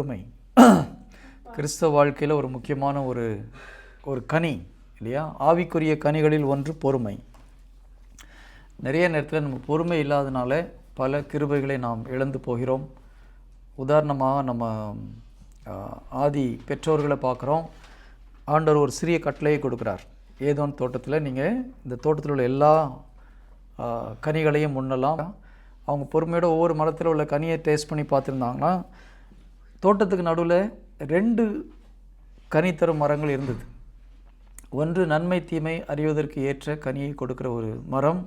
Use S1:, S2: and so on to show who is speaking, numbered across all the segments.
S1: பொறுமை கிறிஸ்தவ வாழ்க்கையில் ஒரு முக்கியமான ஒரு கனி இல்லையா? ஆவிக்குரிய கனிகளில் ஒன்று பொறுமை. நிறைய நேரத்தில் நம்ம பொறுமை இல்லாதனால பல கிருபைகளை நாம் இழந்து போகிறோம். உதாரணமாக நம்ம ஆதி பெற்றோர்களை பார்க்குறோம். ஆண்டவர் ஒரு சிறிய கட்டளையை கொடுக்குறார். ஏதோன் தோட்டத்தில் நீங்கள் இந்த தோட்டத்தில் உள்ள எல்லா கனிகளையும் உண்ணலாம். அவங்க பொறுமையோட ஒவ்வொரு மரத்தில் உள்ள கனியை டேஸ்ட் பண்ணி பார்த்துருந்தாங்கன்னா தோட்டத்துக்கு நடுவில் 2 கனி தரும் மரங்கள் இருந்தது. ஒன்று நன்மை தீமை அறிவதற்கு ஏற்ற கனியை கொடுக்குற ஒரு மரம்,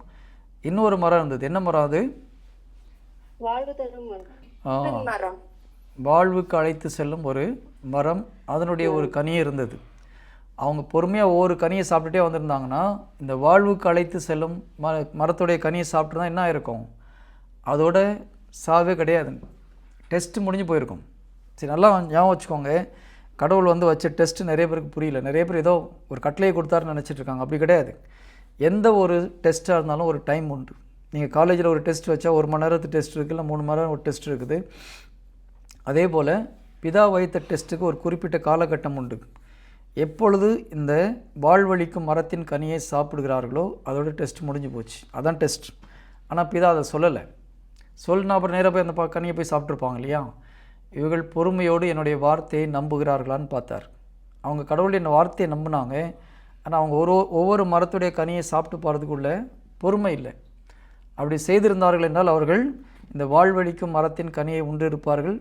S1: இன்னொரு மரம் இருந்தது. என்ன மரம் அது? வாழ்வுக்கு அழைத்து செல்லும் ஒரு மரம். அதனுடைய ஒரு கனியை இருந்தது. அவங்க பொறுமையாக ஒவ்வொரு கனியை சாப்பிட்டுட்டே வந்திருந்தாங்கன்னா இந்த வாழ்வுக்கு அழைத்து செல்லும் மரத்துடைய கனியை சாப்பிட்டு தான் என்ன இருக்கும், அதோட சாவே கிடையாது, டெஸ்ட்டு முடிஞ்சு போயிருக்கும். சரி, நல்லா ஞாபகம் வச்சுக்கோங்க. கடவுள் வச்ச டெஸ்ட்டு நிறைய பேருக்கு புரியல. நிறைய பேர் ஏதோ ஒரு கட்டளையை கொடுத்தாருன்னு நினச்சிட்ருக்காங்க. அப்படி கிடையாது. எந்த ஒரு டெஸ்ட்டாக இருந்தாலும் ஒரு டைம் உண்டு. நீங்கள் காலேஜில் ஒரு டெஸ்ட் வச்சா 1 மணி நேரத்து டெஸ்ட் இருக்குது, இல்லை 3 மணி நேரம் ஒரு டெஸ்ட் இருக்குது. அதே போல் பிதா வைத்த டெஸ்ட்டுக்கு ஒரு குறிப்பிட்ட காலகட்டம் உண்டு. எப்பொழுது இந்த வாழ்வழிக்கும் மரத்தின் கனியை சாப்பிடுகிறார்களோ அதோட டெஸ்ட் முடிஞ்சு போச்சு. அதான் டெஸ்ட். ஆனால் பிதா அதை சொல்லலை. சொல்லினா அப்புறம் நேராக போய் அந்த கனியை போய் சாப்பிட்ருப்பாங்க இல்லையா? இவர்கள் பொறுமையோடு என்னுடைய வார்த்தையை நம்புகிறார்களான்னு பார்த்தார். அவங்க கடவுளுடைய வார்த்தையை நம்பினாங்க. ஆனால் அவங்க ஒவ்வொரு மரத்துடைய கனியை சாப்பிட்டு போகிறதுக்குள்ள பொறுமை இல்லை. அப்படி செய்திருந்தார்கள் என்றால் அவர்கள் இந்த வாழ்வழிக்கும் மரத்தின் கனியை உண்டு இருப்பார்கள்.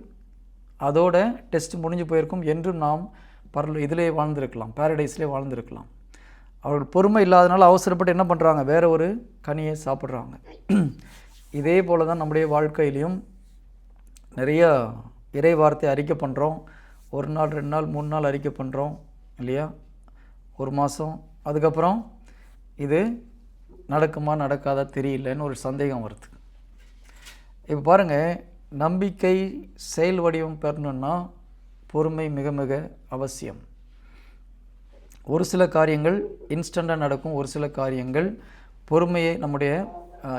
S1: அதோட டெஸ்ட் முடிஞ்சு போயிருக்கும். என்றும் நாம் இதிலே வாழ்ந்திருக்கலாம், பாரடைஸ்லேயே வாழ்ந்திருக்கலாம். அவர்கள் பொறுமை இல்லாதனால அவசரப்பட்டு என்ன பண்ணுறாங்க, வேற ஒரு கனியை சாப்பிட்றாங்க. இதே போல் தான் நம்முடைய வாழ்க்கையிலையும் நிறைய இறை வார்த்தை அறிக்கை பண்ணுறோம். 1 நாள் 2 நாள் 3 நாள் அறிக்கை பண்ணுறோம் இல்லையா? 1 மாதம். அதுக்கப்புறம் இது நடக்குமா நடக்காதா தெரியலன்னு ஒரு சந்தேகம் வருது. இப்போ பாருங்கள், நம்பிக்கை செயல் வடிவம் பெறணுன்னா பொறுமை மிக மிக அவசியம். ஒரு சில காரியங்கள் இன்ஸ்டண்ட்டாக நடக்கும். ஒரு சில காரியங்கள் பொறுமையை நம்முடைய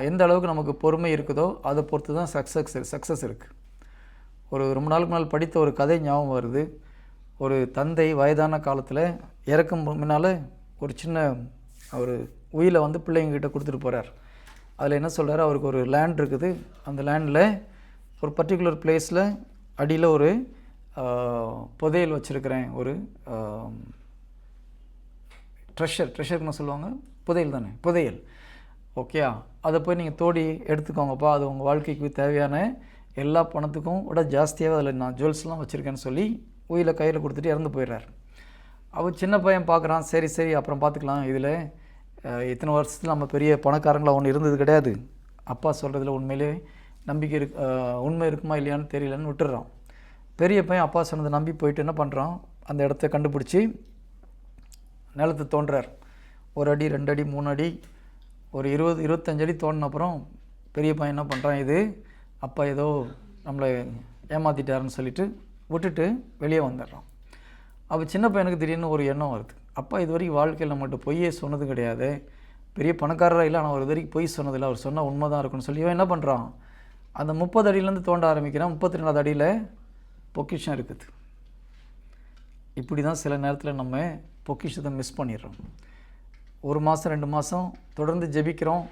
S1: எந்த அளவுக்கு நமக்கு பொறுமை இருக்குதோ அதை பொறுத்து தான் சக்ஸஸ் இருக்குது. ரொம்ப நாளுக்கு முன்னால் படித்த ஒரு கதை ஞாபகம் வருது. ஒரு தந்தை வயதான காலத்தில் இறக்கும் முன்னால் ஒரு சின்ன ஒரு உயிலை பிள்ளைங்கக்கிட்ட கொடுத்துட்டு போகிறார். அதில் என்ன சொல்கிறார், அவருக்கு ஒரு லேண்ட் இருக்குது. அந்த லேண்டில் ஒரு பர்டிகுலர் பிளேஸில் அடியில் ஒரு புதையல் வச்சுருக்கிறேன். ஒரு ட்ரெஷர்னு சொல்லுவாங்க, புதையல் தானே, புதையல். ஓகேயா? அதை போய் நீங்கள் தோடி எடுத்துக்கோங்கப்பா. அது உங்கள் வாழ்க்கைக்கு தேவையான எல்லா பணத்துக்கும் விட ஜாஸ்தியாகவே அதில் நான் ஜுவல்ஸ்லாம் வச்சுருக்கேன்னு சொல்லி உயிரை கையில் கொடுத்துட்டு இறந்து போயிடுறார். அவர் சின்ன பையன் பார்க்குறான். சரி அப்புறம் பார்த்துக்கலாம், இதில் இத்தனை வருஷத்தில் நம்ம பெரிய பணக்காரங்களாக ஒன்று இருந்தது கிடையாது. அப்பா சொல்கிறதுல உண்மையிலே நம்பிக்கை உண்மை இருக்குமா இல்லையான்னு தெரியலன்னு விட்டுடுறான். பெரிய பையன் அப்பா சொன்னதை நம்பி போயிட்டு என்ன பண்ணுறான், அந்த இடத்த கண்டுபிடிச்சி நிலத்தை தோன்றார். 1 அடி 2 அடி 3 அடி ஒரு 20-25 அடி தோண்டின அப்புறம் பெரிய பையன் என்ன பண்ணுறான், இது அப்பா ஏதோ நம்மளை ஏமாற்றிட்டாருன்னு சொல்லிட்டு விட்டுட்டு வெளியே வந்துடுறான். அப்போ சின்ன பையனுக்கு திடீர்னு ஒரு எண்ணம் வருது, அப்பா இது வரைக்கும் வாழ்க்கையில் நம்மகிட்ட பொய்யே சொன்னது கிடையாது, பெரிய பணக்காரராக இல்லை, ஆனால் அவர் இது வரைக்கும் பொய் சொன்னதில்லை, அவர் சொன்னால் உண்மை தான் இருக்குன்னு சொல்லி இவன் என்ன பண்ணுறான், அந்த 30 அடியிலேருந்து தோண்ட ஆரம்பிக்கிறான். 32வது அடியில் பொக்கிஷம் இருக்குது. இப்படி தான் சில நேரத்தில் நம்ம பொக்கிஷத்தை மிஸ் பண்ணிடுறோம். 1 மாதம் 2 மாதம் தொடர்ந்து ஜெபிக்கிறோம்.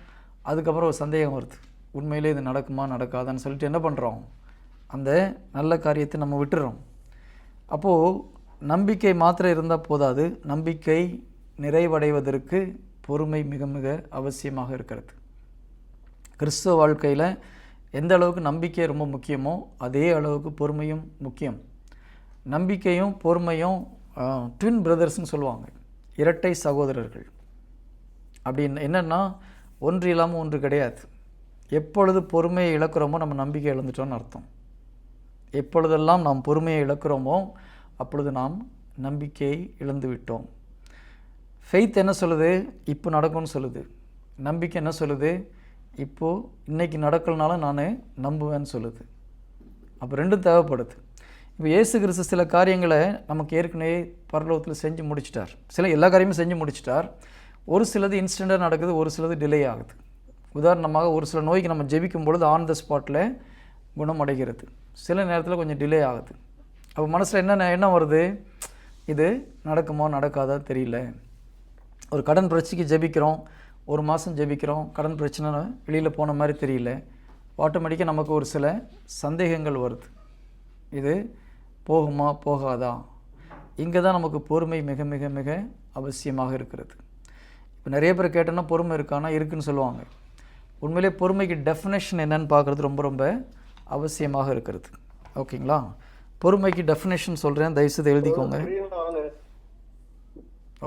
S1: அதுக்கப்புறம் ஒரு சந்தேகம் வருது, உண்மையிலே இது நடக்குமா நடக்காதான்னு சொல்லிட்டு என்ன பண்ணுறோம், அந்த நல்ல காரியத்தை நம்ம விட்டுறோம். அப்போது நம்பிக்கை மாத்திரம் இருந்தால் போதாது, நம்பிக்கை நிறைவடைவதற்கு பொறுமை மிக மிக அவசியமாக இருக்கிறது. கிறிஸ்தவ வாழ்க்கையில் எந்த அளவுக்கு நம்பிக்கை ரொம்ப முக்கியமோ அதே அளவுக்கு பொறுமையும் முக்கியம். நம்பிக்கையும் பொறுமையும் ட்வின் பிரதர்ஸ்ன்னு சொல்லுவாங்க, இரட்டை சகோதரர்கள். அப்படின்னு என்னென்னா ஒன்று இல்லாமல் ஒன்று கிடையாது. எப்பொழுது பொறுமையை இழக்கிறோமோ நம்ம நம்பிக்கை இழந்துட்டோன்னு அர்த்தம். எப்பொழுதெல்லாம் நாம் பொறுமையை இழக்கிறோமோ அப்பொழுது நாம் நம்பிக்கையை இழந்து விட்டோம். ஃபெய்த் என்ன சொல்லுது, இப்போ நடக்கும்னு சொல்லுது. நம்பிக்கை என்ன சொல்லுது, இப்போது இன்றைக்கி நடக்கலனாலும் நான் நம்புவேன்னு சொல்லுது. அப்போ ரெண்டும் தேவைப்படுது. இப்போ இயேசு கிறிஸ்து சில காரியங்களை நமக்கு ஏற்கனவே பரலோகத்தில் செஞ்சு முடிச்சிட்டார். எல்லா காரியமும் செஞ்சு முடிச்சிட்டார். ஒரு சிலது இன்ஸ்டண்ட்டாக நடக்குது, ஒரு சிலது டிலே ஆகுது. உதாரணமாக ஒரு சில நோய்க்கு நம்ம ஜெபிக்கும் பொழுது ஆன் த ஸ்பாட்டில் குணமடைகிறது. சில நேரத்தில் கொஞ்சம் டிலே ஆகுது. அப்போ மனசில் என்ன வருது, இது நடக்குமா நடக்காதா தெரியல. ஒரு கடன் பிரச்சனைக்கு ஜெபிக்கிறோம், ஒரு மாதம் ஜெபிக்கிறோம், கடன் பிரச்சனை வெளியில் போன மாதிரி தெரியல. ஆட்டோமேட்டிக்காக நமக்கு ஒரு சில சந்தேகங்கள் வருது, இது போகுமா போகாதா. இங்கே தான் நமக்கு பொறுமை மிக மிக மிக அவசியமாக இருக்கிறது. இப்போ நிறைய பேர் கேட்டோன்னா பொறுமை இருக்கானா, இருக்குன்னு சொல்லுவாங்க. உண்மையிலே பொறுமைக்கு டெஃபினேஷன் என்னன்னு பார்க்குறது ரொம்ப ரொம்ப அவசியமாக இருக்கிறது. ஓகேங்களா? பொறுமைக்கு டெஃபினேஷன் சொல்கிறேன், தயவுசெய்து எழுதிக்கோங்க.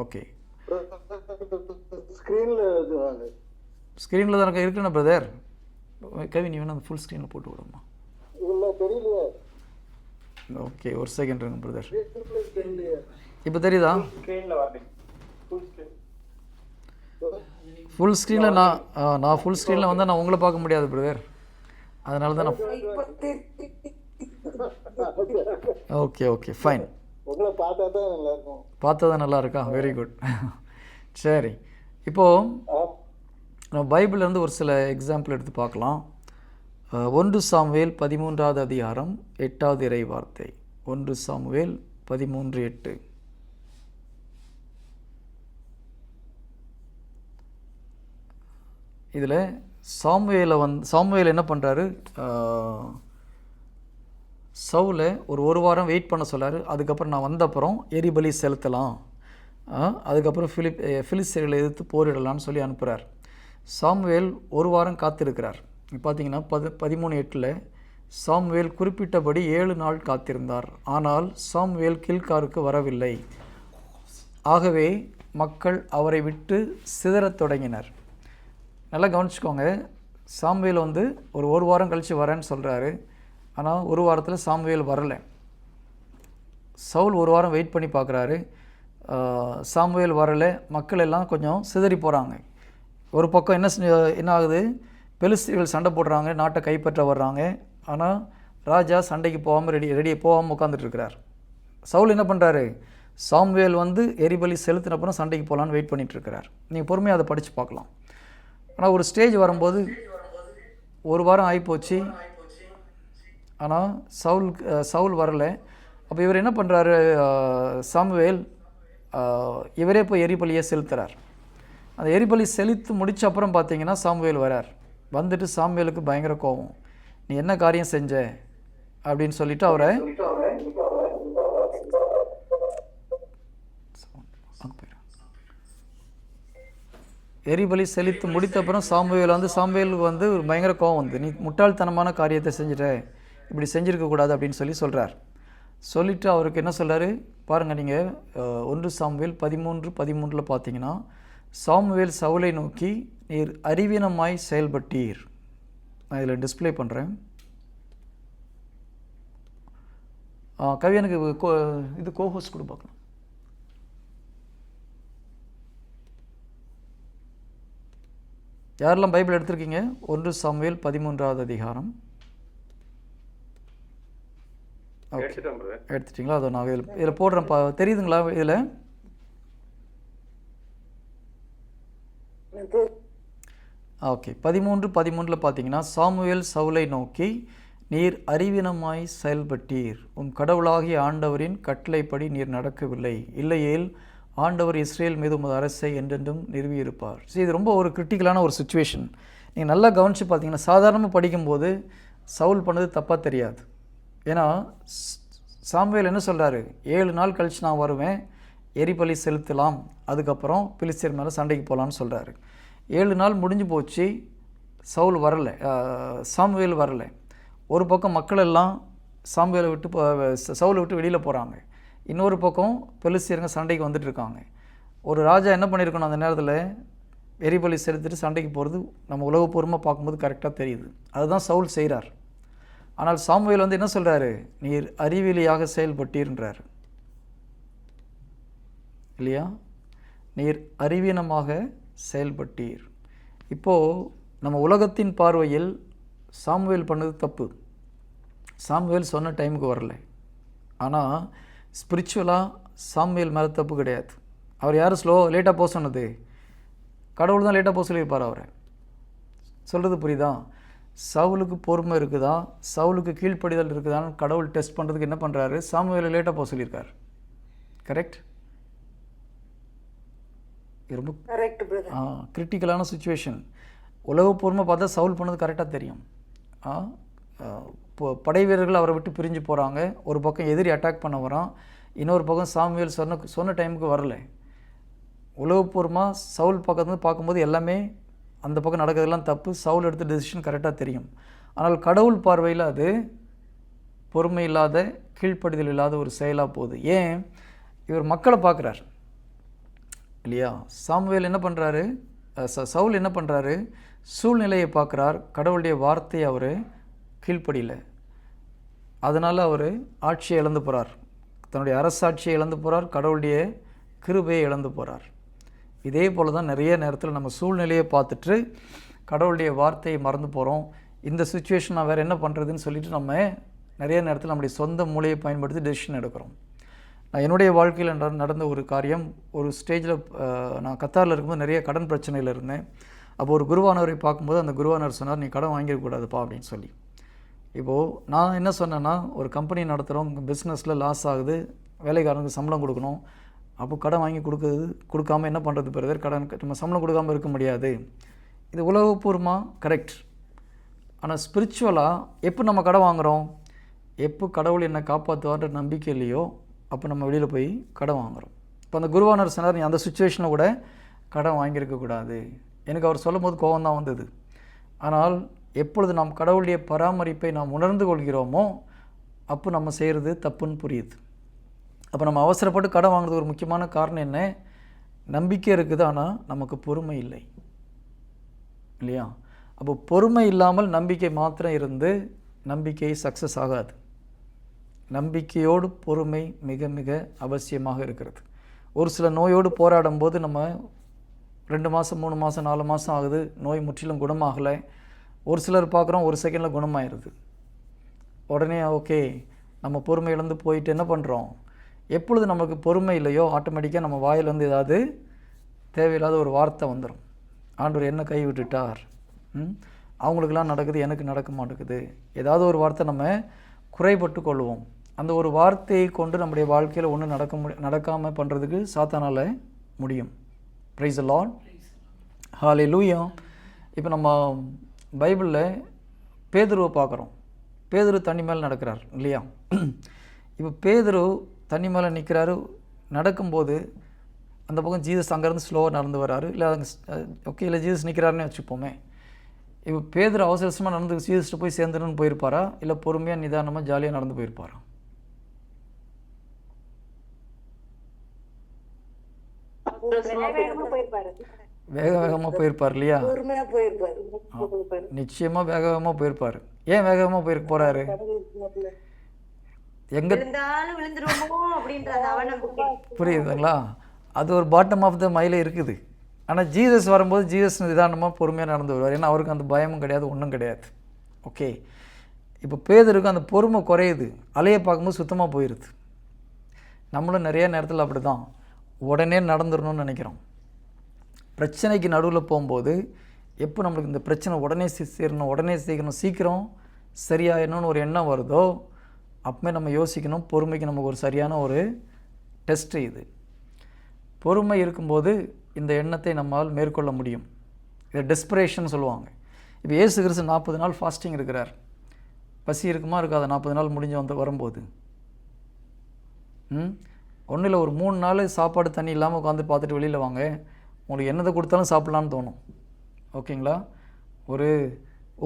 S1: ஓகே, ஸ்க்ரீனில் தான் இருக்குண்ணா பிரதர். கவின் வேணும் அந்த ஃபுல் ஸ்க்ரீனில் போட்டு விடுமா? ஓகே, ஒரு செகண்ட் இருங்க பிரதர். இப்போ தெரியுதா? ஃபுல் ஸ்க்ரீனில் நான் ஃபுல் ஸ்க்ரீனில் வந்தால் நான் உங்களை பார்க்க முடியாது பிரதர், அதனால தான் நான். ஓகே ஓகே ஃபைன், பார்த்தா தான் நல்லா இருக்கா? Very good. சரி, இப்போது நம்ம பைபிள்லேருந்து ஒரு சில எக்ஸாம்பிள் எடுத்து பார்க்கலாம். 1 சாமுவேல் 13வது அதிகாரம் 8வது இறை வார்த்தை. 1 சாமுவேல் 13:8. இதில் சாமுவேல் என்ன பண்ணுறாரு, சவுலை ஒரு வாரம் வெயிட் பண்ண சொல்லார். அதுக்கப்புறம் நான் வந்த அப்புறம் எரிபலி செலுத்தலாம், அதுக்கப்புறம் பிலிஸ்தீயர்களை எதிர்த்து போரிடலான்னு சொல்லி அனுப்புகிறார். சாமுவேல் ஒரு வாரம் காத்திருக்கிறார். பார்த்தீங்கன்னா 13:8 சாமுவேல் குறிப்பிட்டபடி 7 நாள் காத்திருந்தார். ஆனால் சாமுவேல் கில்காருக்கு வரவில்லை. ஆகவே மக்கள் அவரை விட்டு சிதறத் தொடங்கினர். நல்லா கவனிச்சுக்கோங்க, சாமுவேல் ஒரு வாரம் கழித்து வரேன்னு சொல்கிறாரு. ஆனால் ஒரு வாரத்தில் சாமுவேல் வரலை. சவுல் ஒரு வாரம் வெயிட் பண்ணி பார்க்குறாரு, சாமுவேல் வரலை. மக்கள் எல்லாம் கொஞ்சம் சிதறி போகிறாங்க. ஒரு பக்கம் என்ன ஆகுது, பெலிஸ்தீர்கள் சண்டை போடுறாங்க, நாட்டை கைப்பற்ற வர்றாங்க. ஆனால் ராஜா சண்டைக்கு போகாமல் உட்காந்துட்ருக்கிறார். சவுல் என்ன பண்ணுறாரு, சாமுவேல் எரிபலி செலுத்தினப்புறம் சண்டைக்கு போகலான்னு வெயிட் பண்ணிகிட்ருக்கிறார். நீங்கள் பொறுமையாக அதை படித்து பார்க்கலாம். ஆனால் ஒரு ஸ்டேஜ் வரும்போது ஒரு வாரம் ஆகிப்போச்சு, ஆனால் சவுல் வரலை. அப்போ இவர் என்ன பண்ணுறாரு, சாமுவேல் இவரே போய் எரிபலியை செலுத்துகிறார். அந்த எரிபலி செலுத்து முடித்த அப்புறம் பார்த்தீங்கன்னா சாமுவேல் வரார். வந்துட்டு சாமுவேலுக்கு பயங்கர கோபம், நீ என்ன காரியம் செஞ்ச அப்படின்னு சொல்லிட்டு அவரை எரிபலி செலுத்து முடித்த அப்புறம் சாமுவேலுக்கு ஒரு பயங்கர கோபம் நீ முட்டாள்தனமான காரியத்தை செஞ்சுட்ட, இப்படி செஞ்சுருக்கக்கூடாது அப்படின்னு சொல்கிறார். சொல்லிவிட்டு அவருக்கு என்ன சொல்கிறாரு பாருங்கள். நீங்கள் 1 சாமுவேல் 13:13 பார்த்தீங்கன்னா, சாமுவேல் சவுலை நோக்கி, நீர் அறிவீனமாய் செயல்பட்டீர். நான் இதில் டிஸ்பிளே பண்ணுறேன். கவி எனக்கு இது கோஹோஸ்ட் கூட பார்க்கலாம். யாரெல்லாம் பைபிள் எடுத்திருக்கீங்க? 1 சாமுவேல் 13வது அதிகாரம். எடுத்துட்டிங்களா? அதை நான் இதில் போடுறேன், தெரியுதுங்களா? இதில் ஓகே, 13:13 பார்த்தீங்கன்னா, சாமுவேல் சவுலை நோக்கி, நீர் அறிவீனமாய் செயல்பட்டீர். உன் கடவுளாகிய ஆண்டவரின் கட்டளைப்படி நீர் நடக்கவில்லை. இல்லையேல் ஆண்டவர் இஸ்ரேல் மீது உமது அரசை என்றென்றும் நிறுவியிருப்பார். இது ரொம்ப ஒரு கிரிட்டிக்கலான ஒரு சுச்சுவேஷன். நீங்கள் நல்லா கவனித்து பார்த்தீங்கன்னா, சாதாரணமாக படிக்கும்போது சவுல் பண்ணது தப்பாக தெரியாது. ஏன்னா சாமுவேல் என்ன சொல்கிறாரு, 7 நாள் கழித்து நான் வருவேன், எரிபலி செலுத்தலாம், அதுக்கப்புறம் பிலிஸ்தீர் மேலே சண்டைக்கு போகலான்னு சொல்கிறாரு. 7 நாள் முடிஞ்சு போச்சு, சாமுவேல் வரலை. ஒரு பக்கம் மக்கள் எல்லாம் சவுலை விட்டு வெளியில் போகிறாங்க. இன்னொரு பக்கம் பெலிஸ்தீருங்க சண்டைக்கு வந்துட்டுருக்காங்க. ஒரு ராஜா என்ன பண்ணியிருக்கணும், அந்த நேரத்தில் எரிபலி செலுத்திட்டு சண்டைக்கு போகிறது நம்ம உலகப்பூர்வமாக பார்க்கும்போது கரெக்டாக தெரியுது. அதுதான் சவுல் செய்கிறார். ஆனால் சாமுவேல் என்ன சொல்கிறாரு, நீர் அறிவிலியாக செயல்பட்டீர்ன்றார் இல்லையா? நீர் அறிவீனமாக செயல்பட்டீர். இப்போது நம்ம உலகத்தின் பார்வையில் சாமுவேல் பண்ணது தப்பு. சாமுவேல் சொன்ன டைமுக்கு வரலை. ஆனால் ஸ்பிரிச்சுவலாக சாமுவேல் மேலே தப்பு கிடையாது. அவர் யார் லேட்டாக போக சொன்னது? கடவுள் தான் லேட்டாக போக சொல்லியிருப்பார் அவரை. சொல்கிறது புரியுதா? சவுலுக்கு பொறுமை இருக்குதா, சவுலுக்கு கீழ்ப்படிதல் இருக்குதான்னு கடவுள் டெஸ்ட் பண்ணுறதுக்கு என்ன பண்ணுறாரு, சாமுவேலை லேட்டாக போக சொல்லியிருக்காரு. கரெக்ட்? ரொம்ப கிரிட்டிக்கலான சுச்சுவேஷன். உலகப்பூர்வமாக பார்த்தா சவுல் பண்ணது கரெக்டாக தெரியும். படை வீரர்கள் அவரை விட்டு பிரிஞ்சு போகிறாங்க. ஒரு பக்கம் எதிரி அட்டாக் பண்ண வரான், இன்னொரு பக்கம் சாமுவேல் சொன்ன டைமுக்கு வரலை. உலகப்பூர்வமாக சவுல் பக்கத்துலேருந்து பார்க்கும்போது எல்லாமே அந்த பக்கம் நடக்கிறதெல்லாம் தப்பு, சவுல் எடுத்த டெசிஷன் கரெக்டாக தெரியும். ஆனால் கடவுள் பார்வையில் அது பொறுமை இல்லாத, கீழ்ப்படிதல் இல்லாத ஒரு செயலாக போகுது. ஏன்? இவர் மக்களை பார்க்குறார் இல்லையா? சாமுவேல் என்ன பண்ணுறாரு, சவுல் என்ன பண்ணுறாரு, சூழ்நிலையை பார்க்குறார், கடவுளுடைய வார்த்தையை அவர் கீழ்ப்படியில். அதனால் அவர் ஆட்சியை இழந்து போகிறார், தன்னுடைய அரசாட்சியை இழந்து போகிறார், கடவுளுடைய கிருபையை இழந்து போகிறார். இதே போல் தான் நிறைய நேரத்தில் நம்ம சூழ்நிலையை பார்த்துட்டு கடவுளுடைய வார்த்தையை மறந்து போகிறோம். இந்த சுச்சுவேஷன் நான் வேறு என்ன பண்ணுறதுன்னு சொல்லிட்டு நம்ம நிறைய நேரத்தில் நம்முடைய சொந்த மூளையை பயன்படுத்தி டெசிஷன் எடுக்கிறோம். நான் என்னுடைய வாழ்க்கையில் நடந்த ஒரு காரியம், ஒரு ஸ்டேஜில் நான் கத்தாரில் இருக்கும்போது நிறைய கடன் பிரச்சனையில் இருந்தேன். அப்போ ஒரு குருவானவரை பார்க்கும்போது அந்த குருவானவர் சொன்னார், நீ கடன் வாங்கிடக்கூடாதுப்பா அப்படின்னு சொல்லி. இப்போது நான் என்ன சொன்னேன்னா, ஒரு கம்பெனி நடத்துகிறோம், பிஸ்னஸில் லாஸ் ஆகுது, வேலைக்காரனுக்கு சம்பளம் கொடுக்கணும், அப்போ கடன் வாங்கி கொடுக்காமல் என்ன பண்ணுறது பிரதர், கடன் நம்ம சம்பளம் கொடுக்காமல் இருக்க முடியாது. இது உலகப்பூர்வமாக கரெக்ட். ஆனால் ஸ்பிரிச்சுவலாக எப்போ நம்ம கடன் வாங்குகிறோம், எப்போ கடவுள் என்னை காப்பாற்றுவார்ன்ற நம்பிக்கை இல்லையோ அப்போ நம்ம வெளியில் போய் கடன் வாங்குகிறோம். இப்போ அந்த குருவானர் சொன்னார், நீ அந்த சுச்சுவேஷனில் கூட கடன் வாங்கியிருக்கக்கூடாது. எனக்கு அவர் சொல்லும் போது கோபம் தான் வந்தது. ஆனால் எப்பொழுது நாம் கடவுளுடைய பராமரிப்பை நாம் உணர்ந்து கொள்கிறோமோ அப்போ நம்ம செய்கிறது தப்புன்னு புரியுது. அப்போ நம்ம அவசரப்பட்டு கடன் வாங்குறது ஒரு முக்கியமான காரணம் என்ன, நம்பிக்கை இருக்குது ஆனால் நமக்கு பொறுமை இல்லை இல்லையா? அப்போ பொறுமை இல்லாமல் நம்பிக்கை மாத்திரம் இருந்து நம்பிக்கை சக்ஸஸ் ஆகாது. நம்பிக்கையோடு பொறுமை மிக மிக அவசியமாக இருக்கிறது. ஒரு சில நோயோடு போராடும் போது நம்ம 2 மாதம் 3 மாதம் 4 மாதம் ஆகுது, நோய் முற்றிலும் குணமாகலை. ஒரு சிலர் பார்க்குறோம் 1 செகண்டில் குணமாயிருது. உடனே ஓகே நம்ம பொறுமை இழந்து போயிட்டு என்ன பண்ணுறோம், எப்பொழுது நமக்கு பொறுமை இல்லையோ ஆட்டோமேட்டிக்காக நம்ம வாயிலேருந்து ஏதாவது தேவையில்லாத ஒரு வார்த்தை வந்துடும். ஆண்டவர் என்ன கை விட்டுட்டார், அவங்களுக்கெல்லாம் நடக்குது எனக்கு நடக்க மாட்டேங்குது, ஏதாவது ஒரு வார்த்தை நம்ம குறைபட்டு கொள்வோம். அந்த ஒரு வார்த்தையை கொண்டு நம்முடைய வாழ்க்கையில் ஒன்றும் நடக்காமல் பண்ணுறதுக்கு சாத்தானால் முடியும். பிரைஸ் தி லார்ட், ஹல்லேலூயா. இப்போ நம்ம பைபிளில் பேதுருவை பார்க்குறோம். பேதுரு தண்ணி மேலே நடக்கிறார் இல்லையா? இப்போ பேதுரு தண்ணி மேலே நிற்கிறாரு. நடக்கும்போது அந்த பக்கம் ஜீசஸ் அங்கேருந்து ஸ்லோவாக நடந்து வர்றாரு. இல்லை ஓகே, இல்லை ஜீசஸ் நிற்கிறாருன்னு வச்சுப்போமே. இப்போ பேதுரு அவசரமாக நடந்து ஜீசஸ்ட்டு போய் சேர்ந்துன்னு போயிருப்பாரா, இல்லை பொறுமையாக நிதானமாக ஜாலியாக நடந்து போயிருப்பாரா? வேக வேகமாக போயிருப்பார் இல்லையா? நிச்சயமாக வேக வேகமாக போயிருப்பார். ஏன் வேக வேகமாக போகிறாரு? எங்கே புரியுதுங்களா? அது ஒரு பாட்டம் ஆஃப் த மைலே இருக்குது. ஆனால் ஜீசஸ் வரும்போது ஜீசஸ் நிதானமாக பொறுமையாக நடந்து வருவார். ஏன்னா அவருக்கு அந்த பயமும் கிடையாது, ஒன்றும் கிடையாது. ஓகே, இப்போ பேதருக்கு அந்த பொறுமை குறையுது, அலையை பார்க்கும்போது சுத்தமாக போயிடுது. நம்மளும் நிறைய நேரத்தில் அப்படி தான் உடனே நடந்துடணும்னு நினைக்கிறோம். பிரச்சனைக்கு நடுவில் போகும்போது எப்போ நம்மளுக்கு இந்த பிரச்சனை உடனே சீக்கிரம் சீக்கிரம் சரியாயிடணும்னு ஒரு எண்ணம் வருதோ அப்போமே நம்ம யோசிக்கணும், பொறுமைக்கு நமக்கு ஒரு சரியான ஒரு டெஸ்ட்டு இது. பொறுமை இருக்கும்போது இந்த எண்ணத்தை நம்மால் மேற்கொள்ள முடியும். இதை டெஸ்பிரேஷன் சொல்லுவாங்க. இப்போ இயேசு கிறிஸ்து 40 நாள் ஃபாஸ்டிங் இருக்கிறார். பசி இருக்குமா இருக்காது 40 நாள் முடிஞ்சு வரும்போது? ஒன்றும் இல்லை, ஒரு 3 நாள் சாப்பாடு தண்ணி இல்லாமல் உட்காந்து பார்த்துட்டு வெளியில் வாங்க, உங்களுக்கு என்னதை கொடுத்தாலும் சாப்பிட்லான்னு தோணும். ஓகேங்களா? ஒரு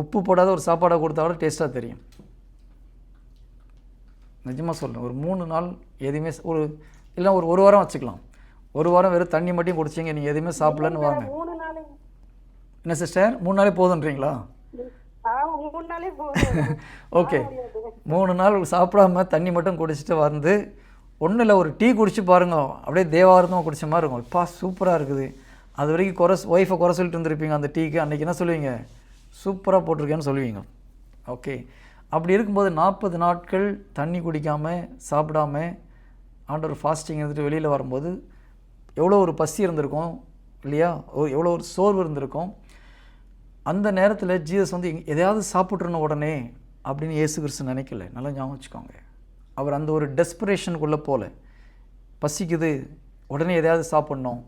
S1: உப்பு போடாத ஒரு சாப்பாடை கொடுத்தா கூட டேஸ்ட்டாக தெரியும். நிஜமாக சொல்கிறேன். ஒரு 3 நாள் எதுவுமே இல்லை ஒரு வாரம் வச்சுக்கலாம். ஒரு வாரம் வெறும் தண்ணி மட்டும் குடிச்சிங்க, நீங்கள் எதுவுமே சாப்பிடலன்னு வாங்க. என்ன சிஸ்டர் 3 நாளே போதுன்றீங்களா? ஓகே, 3 நாள் சாப்பிடாம தண்ணி மட்டும் குடிச்சிட்டு வந்து ஒன்றும் இல்லை, ஒரு டீ குடிச்சு பாருங்க, அப்படியே தேவாரத்தமாக குடிச்ச மாதிரி இருக்கும். இப்போ சூப்பராக இருக்குது. அது வரைக்கும் ஒய்ஃபை குறை சொல்லிட்டு இருந்திருப்பீங்க அந்த டீக்கு. அன்றைக்கி என்ன சொல்லுவீங்க, சூப்பராக போட்டிருக்கேன்னு சொல்லுவீங்க. ஓகே, அப்படி இருக்கும்போது 40 நாட்கள் தண்ணி குடிக்காமல் சாப்பிடாமல் ஆண்டவர் ஃபாஸ்டிங் இருந்துட்டு வெளியில் வரும்போது எவ்வளோ ஒரு பசி இருந்திருக்கும் இல்லையா? எவ்வளோ ஒரு சோர்வு இருந்திருக்கும். அந்த நேரத்தில் ஜீசஸ் வந்து எதையாவது சாப்பிட்றணும் உடனே அப்படின்னு இயேசு கிறிஸ்து நினைக்கல. நல்லா ஞாபகம் வச்சுக்கோங்க. அவர் அந்த ஒரு டெஸ்பிரேஷனுக்குள்ளே போல, பசிக்குது உடனே எதையாவது சாப்பிட்ணும்.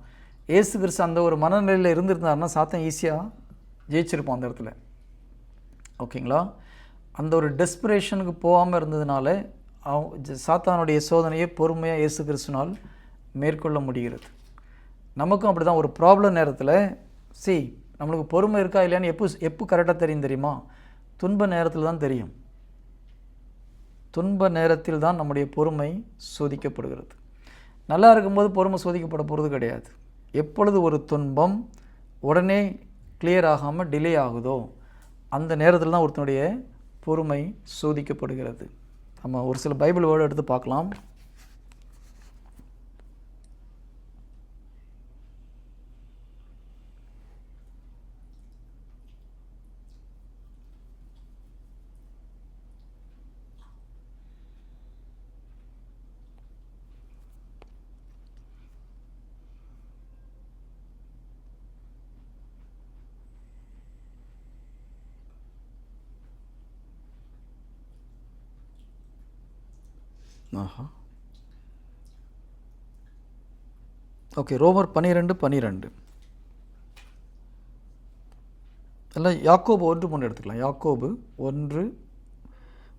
S1: இயேசு கிறிஸ்து அந்த ஒரு மனநிலையில் இருந்திருந்தாருன்னா சாத்தான் ஈஸியாக ஜெயிச்சிருப்போம் அந்த இடத்துல. ஓகேங்களா? அந்த ஒரு டெஸ்பிரேஷனுக்கு போகாமல் இருந்ததுனால சாத்தானுடைய சோதனையை பொறுமையாக இயேசு கிறிஸ்துனால் மேற்கொள்ள முடிகிறது. நமக்கும் அப்படி தான் ஒரு ப்ராப்ளம் நேரத்தில் நம்மளுக்கு பொறுமை இருக்கா இல்லையான்னு எப்போ கரெக்டாக தெரியும் தெரியுமா? துன்ப நேரத்தில் தான் தெரியும். துன்ப நேரத்தில் தான் நம்முடைய பொறுமை சோதிக்கப்படுகிறது. நல்லா இருக்கும்போது பொறுமை சோதிக்கப்பட போகிறது கிடையாது. எப்பொழுது ஒரு துன்பம் உடனே கிளியர் ஆகாமல் டிலே ஆகுதோ அந்த நேரத்தில் தான் ஒருத்தனுடைய பொறுமை சோதிக்கப்படுகிறது. நம்ம ஒரு சில பைபிள் வேர்டு எடுத்து பார்க்கலாம். ஓகே, ரோமர் 12:12 எல்லாம் யாக்கோபு 1:3 எடுத்துக்கலாம். யாக்கோபு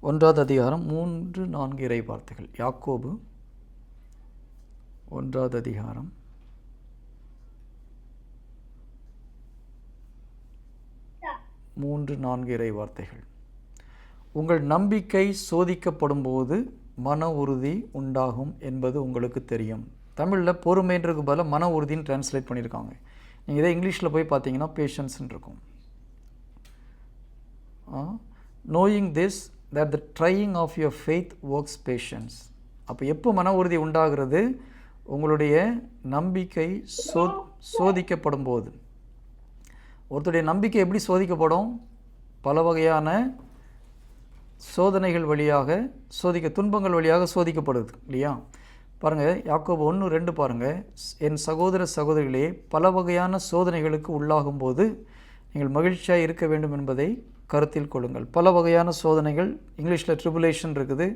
S1: 1வது அதிகாரம் 3-4 இறை வார்த்தைகள். யாக்கோபு 1வது அதிகாரம் 3-4 இறை வார்த்தைகள். உங்கள் நம்பிக்கை சோதிக்கப்படும் போது மன உறுதி உண்டாகும் என்பது உங்களுக்கு தெரியும். தமிழில் பொறுமைன்றதுக்கு பதிலாக மன உறுதின்னு டிரான்ஸ்லேட் பண்ணியிருக்காங்க. நீங்கள் இதே இங்கிலீஷில் போய் பார்த்தீங்கன்னா பேஷன்ஸ்ன்னு இருக்கும். knowing this that the trying of your faith works patience. அப்போ எப்போ மன உறுதி உண்டாகிறது? உங்களுடைய நம்பிக்கை சோதிக்கப்படும் போது. ஒருத்தருடைய நம்பிக்கை எப்படி சோதிக்கப்படும்? பல வகையான சோதனைகள் வழியாக துன்பங்கள் வழியாக சோதிக்கப்படுது இல்லையா? பாருங்கள், யாக்கோபு 1:2 பாருங்கள். என் சகோதர சகோதரிகளே, பல வகையான சோதனைகளுக்கு உள்ளாகும் போது நீங்கள் மகிழ்ச்சியாக இருக்க வேண்டும் என்பதை கருத்தில் கொள்ளுங்கள். பல வகையான சோதனைகள், இங்கிலீஷில் ட்ரிபுலேஷன் இருக்குது.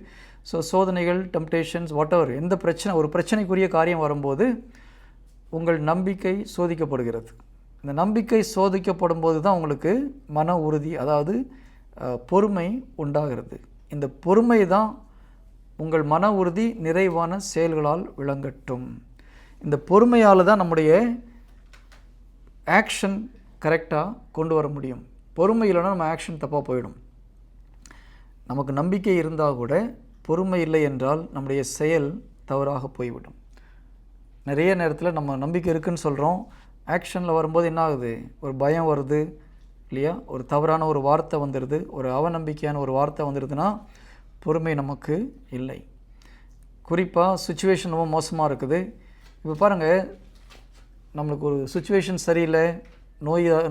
S1: ஸோ சோதனைகள், டெம்ப்டேஷன்ஸ், வாட்டெவர், எந்த ஒரு பிரச்சனைக்குரிய காரியம் வரும்போது உங்கள் நம்பிக்கை சோதிக்கப்படுகிறது. இந்த நம்பிக்கை சோதிக்கப்படும் போது தான் உங்களுக்கு மன உறுதி, அதாவது பொறுமை உண்டாகிறது. இந்த பொறுமை தான் உங்கள் மன உறுதி நிறைவான செயல்களால் விளங்கட்டும். இந்த பொறுமையால் தான் நம்முடைய ஆக்ஷன் கரெக்டாக கொண்டு வர முடியும். பொறுமை இல்லைன்னா நம்ம ஆக்ஷன் தப்பாக போயிடும். நமக்கு நம்பிக்கை இருந்தால் கூட பொறுமை இல்லை என்றால் நம்முடைய செயல் தவறாக போய்விடும். நிறைய நேரத்தில் நம்ம நம்பிக்கை இருக்குதுன்னு சொல்கிறோம், ஆக்ஷனில் வரும்போது என்ன ஆகுது? ஒரு பயம் வருது இல்லையா? ஒரு தவறான ஒரு வார்த்தை வந்துடுது, ஒரு அவநம்பிக்கையான ஒரு வார்த்தை வந்துடுதுன்னா பொறுமை நமக்கு இல்லை. குறிப்பாக சுச்சுவேஷன் ரொம்ப மோசமாக இருக்குது. இப்போ பாருங்கள், நம்மளுக்கு ஒரு சுச்சுவேஷன் சரியில்லை,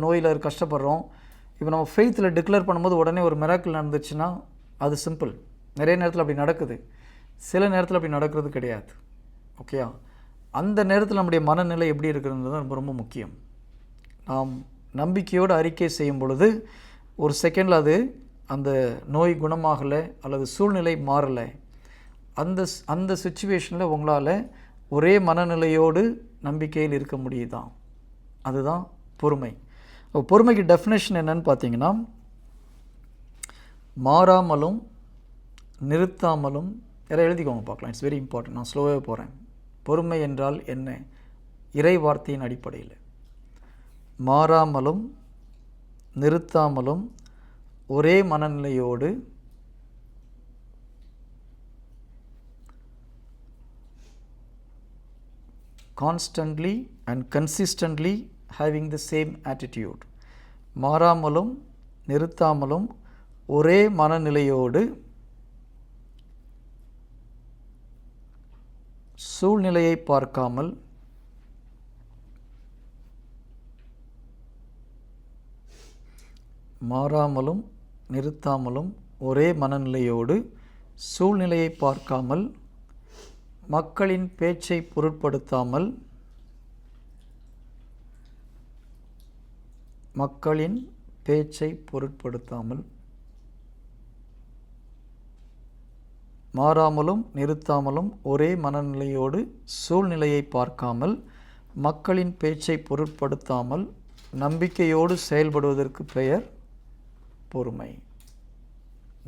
S1: நோயில் கஷ்டப்படுறோம். இப்போ நம்ம ஃபெய்த்தில் டிக்ளேர் பண்ணும்போது உடனே ஒரு மிராக்கிள் நடந்துச்சுன்னா அது சிம்பிள். நிறைய நேரத்தில் அப்படி நடக்குது, சில நேரத்தில் அப்படி நடக்கிறது கிடையாது. ஓகேயா? அந்த நேரத்தில் நம்முடைய மனநிலை எப்படி இருக்கிறது தான் ரொம்ப ரொம்ப முக்கியம். நாம் நம்பிக்கையோடு அறிக்கை செய்யும் பொழுது ஒரு செகண்டில் அந்த நோய் குணமாகலை அல்லது சூழ்நிலை மாறலை, அந்த சுச்சுவேஷனில் உங்களால் ஒரே மனநிலையோடு நம்பிக்கையில் இருக்க முடியுதான். அதுதான் பொறுமை. பொறுமைக்கு டெஃபினேஷன் என்னன்னு பார்த்தீங்கன்னா, மாறாமலும் நிறுத்தாமலும், யாராவது எழுதிக்கோங்க பார்க்கலாம், இட்ஸ் வெரி இம்பார்ட்டன்ட். நான் ஸ்லோவாக போகிறேன். பொறுமை என்றால் என்ன? இறை வார்த்தையின் அடிப்படையில் மாறாமலும் நிறுத்தாமலும் ஒரே மனநிலையோடு constantly and consistently having the same attitude. மாறாமலும் நிறுத்தாமலும் ஒரே மனநிலையோடு சூழ்நிலையை பார்க்காமல் மாறாமலும் நிறுத்தாமலும் ஒரே மனநிலையோடு சூழ்நிலையை பார்க்காமல் மக்களின் பேச்சை பொருட்படுத்தாமல் மக்களின் பேச்சை பொருட்படுத்தாமல், மாறாமலும் நிறுத்தாமலும் ஒரே மனநிலையோடு சூழ்நிலையை பார்க்காமல், மக்களின் பேச்சை பொருட்படுத்தாமல் நம்பிக்கையோடு செயல்படுவதற்கு பெயர் பொறுமை.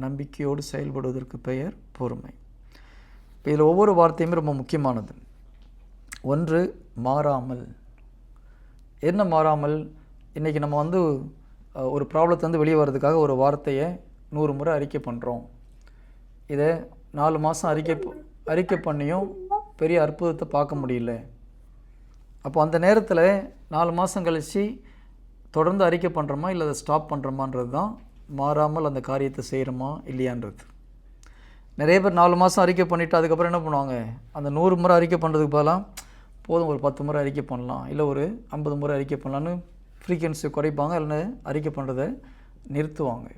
S1: நம்பிக்கையோடு செயல்படுவதற்கு பெயர் பொறுமை. இப்போ இதில் ஒவ்வொரு வார்த்தையுமே ரொம்ப முக்கியமானது. ஒன்று, மாறாமல். என்ன மாறாமல்? இன்றைக்கி நம்ம வந்து ஒரு ப்ராப்ளத்தை வெளியே வர்றதுக்காக ஒரு வார்த்தையை 100 முறை அறிக்கை பண்ணுறோம். இதை 4 மாதம் அறிக்கை பண்ணியும் பெரிய அற்புதத்தை பார்க்க முடியல. அப்போ அந்த நேரத்தில் 4 மாதம் கழித்து தொடர்ந்து அறிக்கை பண்ணுறோமா இல்லை அதை ஸ்டாப் பண்ணுறோமான்றது தான் மாறாமல் அந்த காரியத்தை செய்கிறோமா இல்லையான்றது. நிறைய பேர் 4 மாதம் அறிக்கை பண்ணிவிட்டு அதுக்கப்புறம் என்ன பண்ணுவாங்க, அந்த 100 முறை அறிக்கை பண்ணுறதுக்கு பதிலாக போதும் ஒரு 10 முறை அறிக்கை பண்ணலாம், இல்லை ஒரு 50 முறை அறிக்கை பண்ணலான்னு ஃப்ரீக்வன்சி குறைப்பாங்க, இல்லைன்னு அறிக்கை பண்ணுறதை நிறுத்துவாங்க.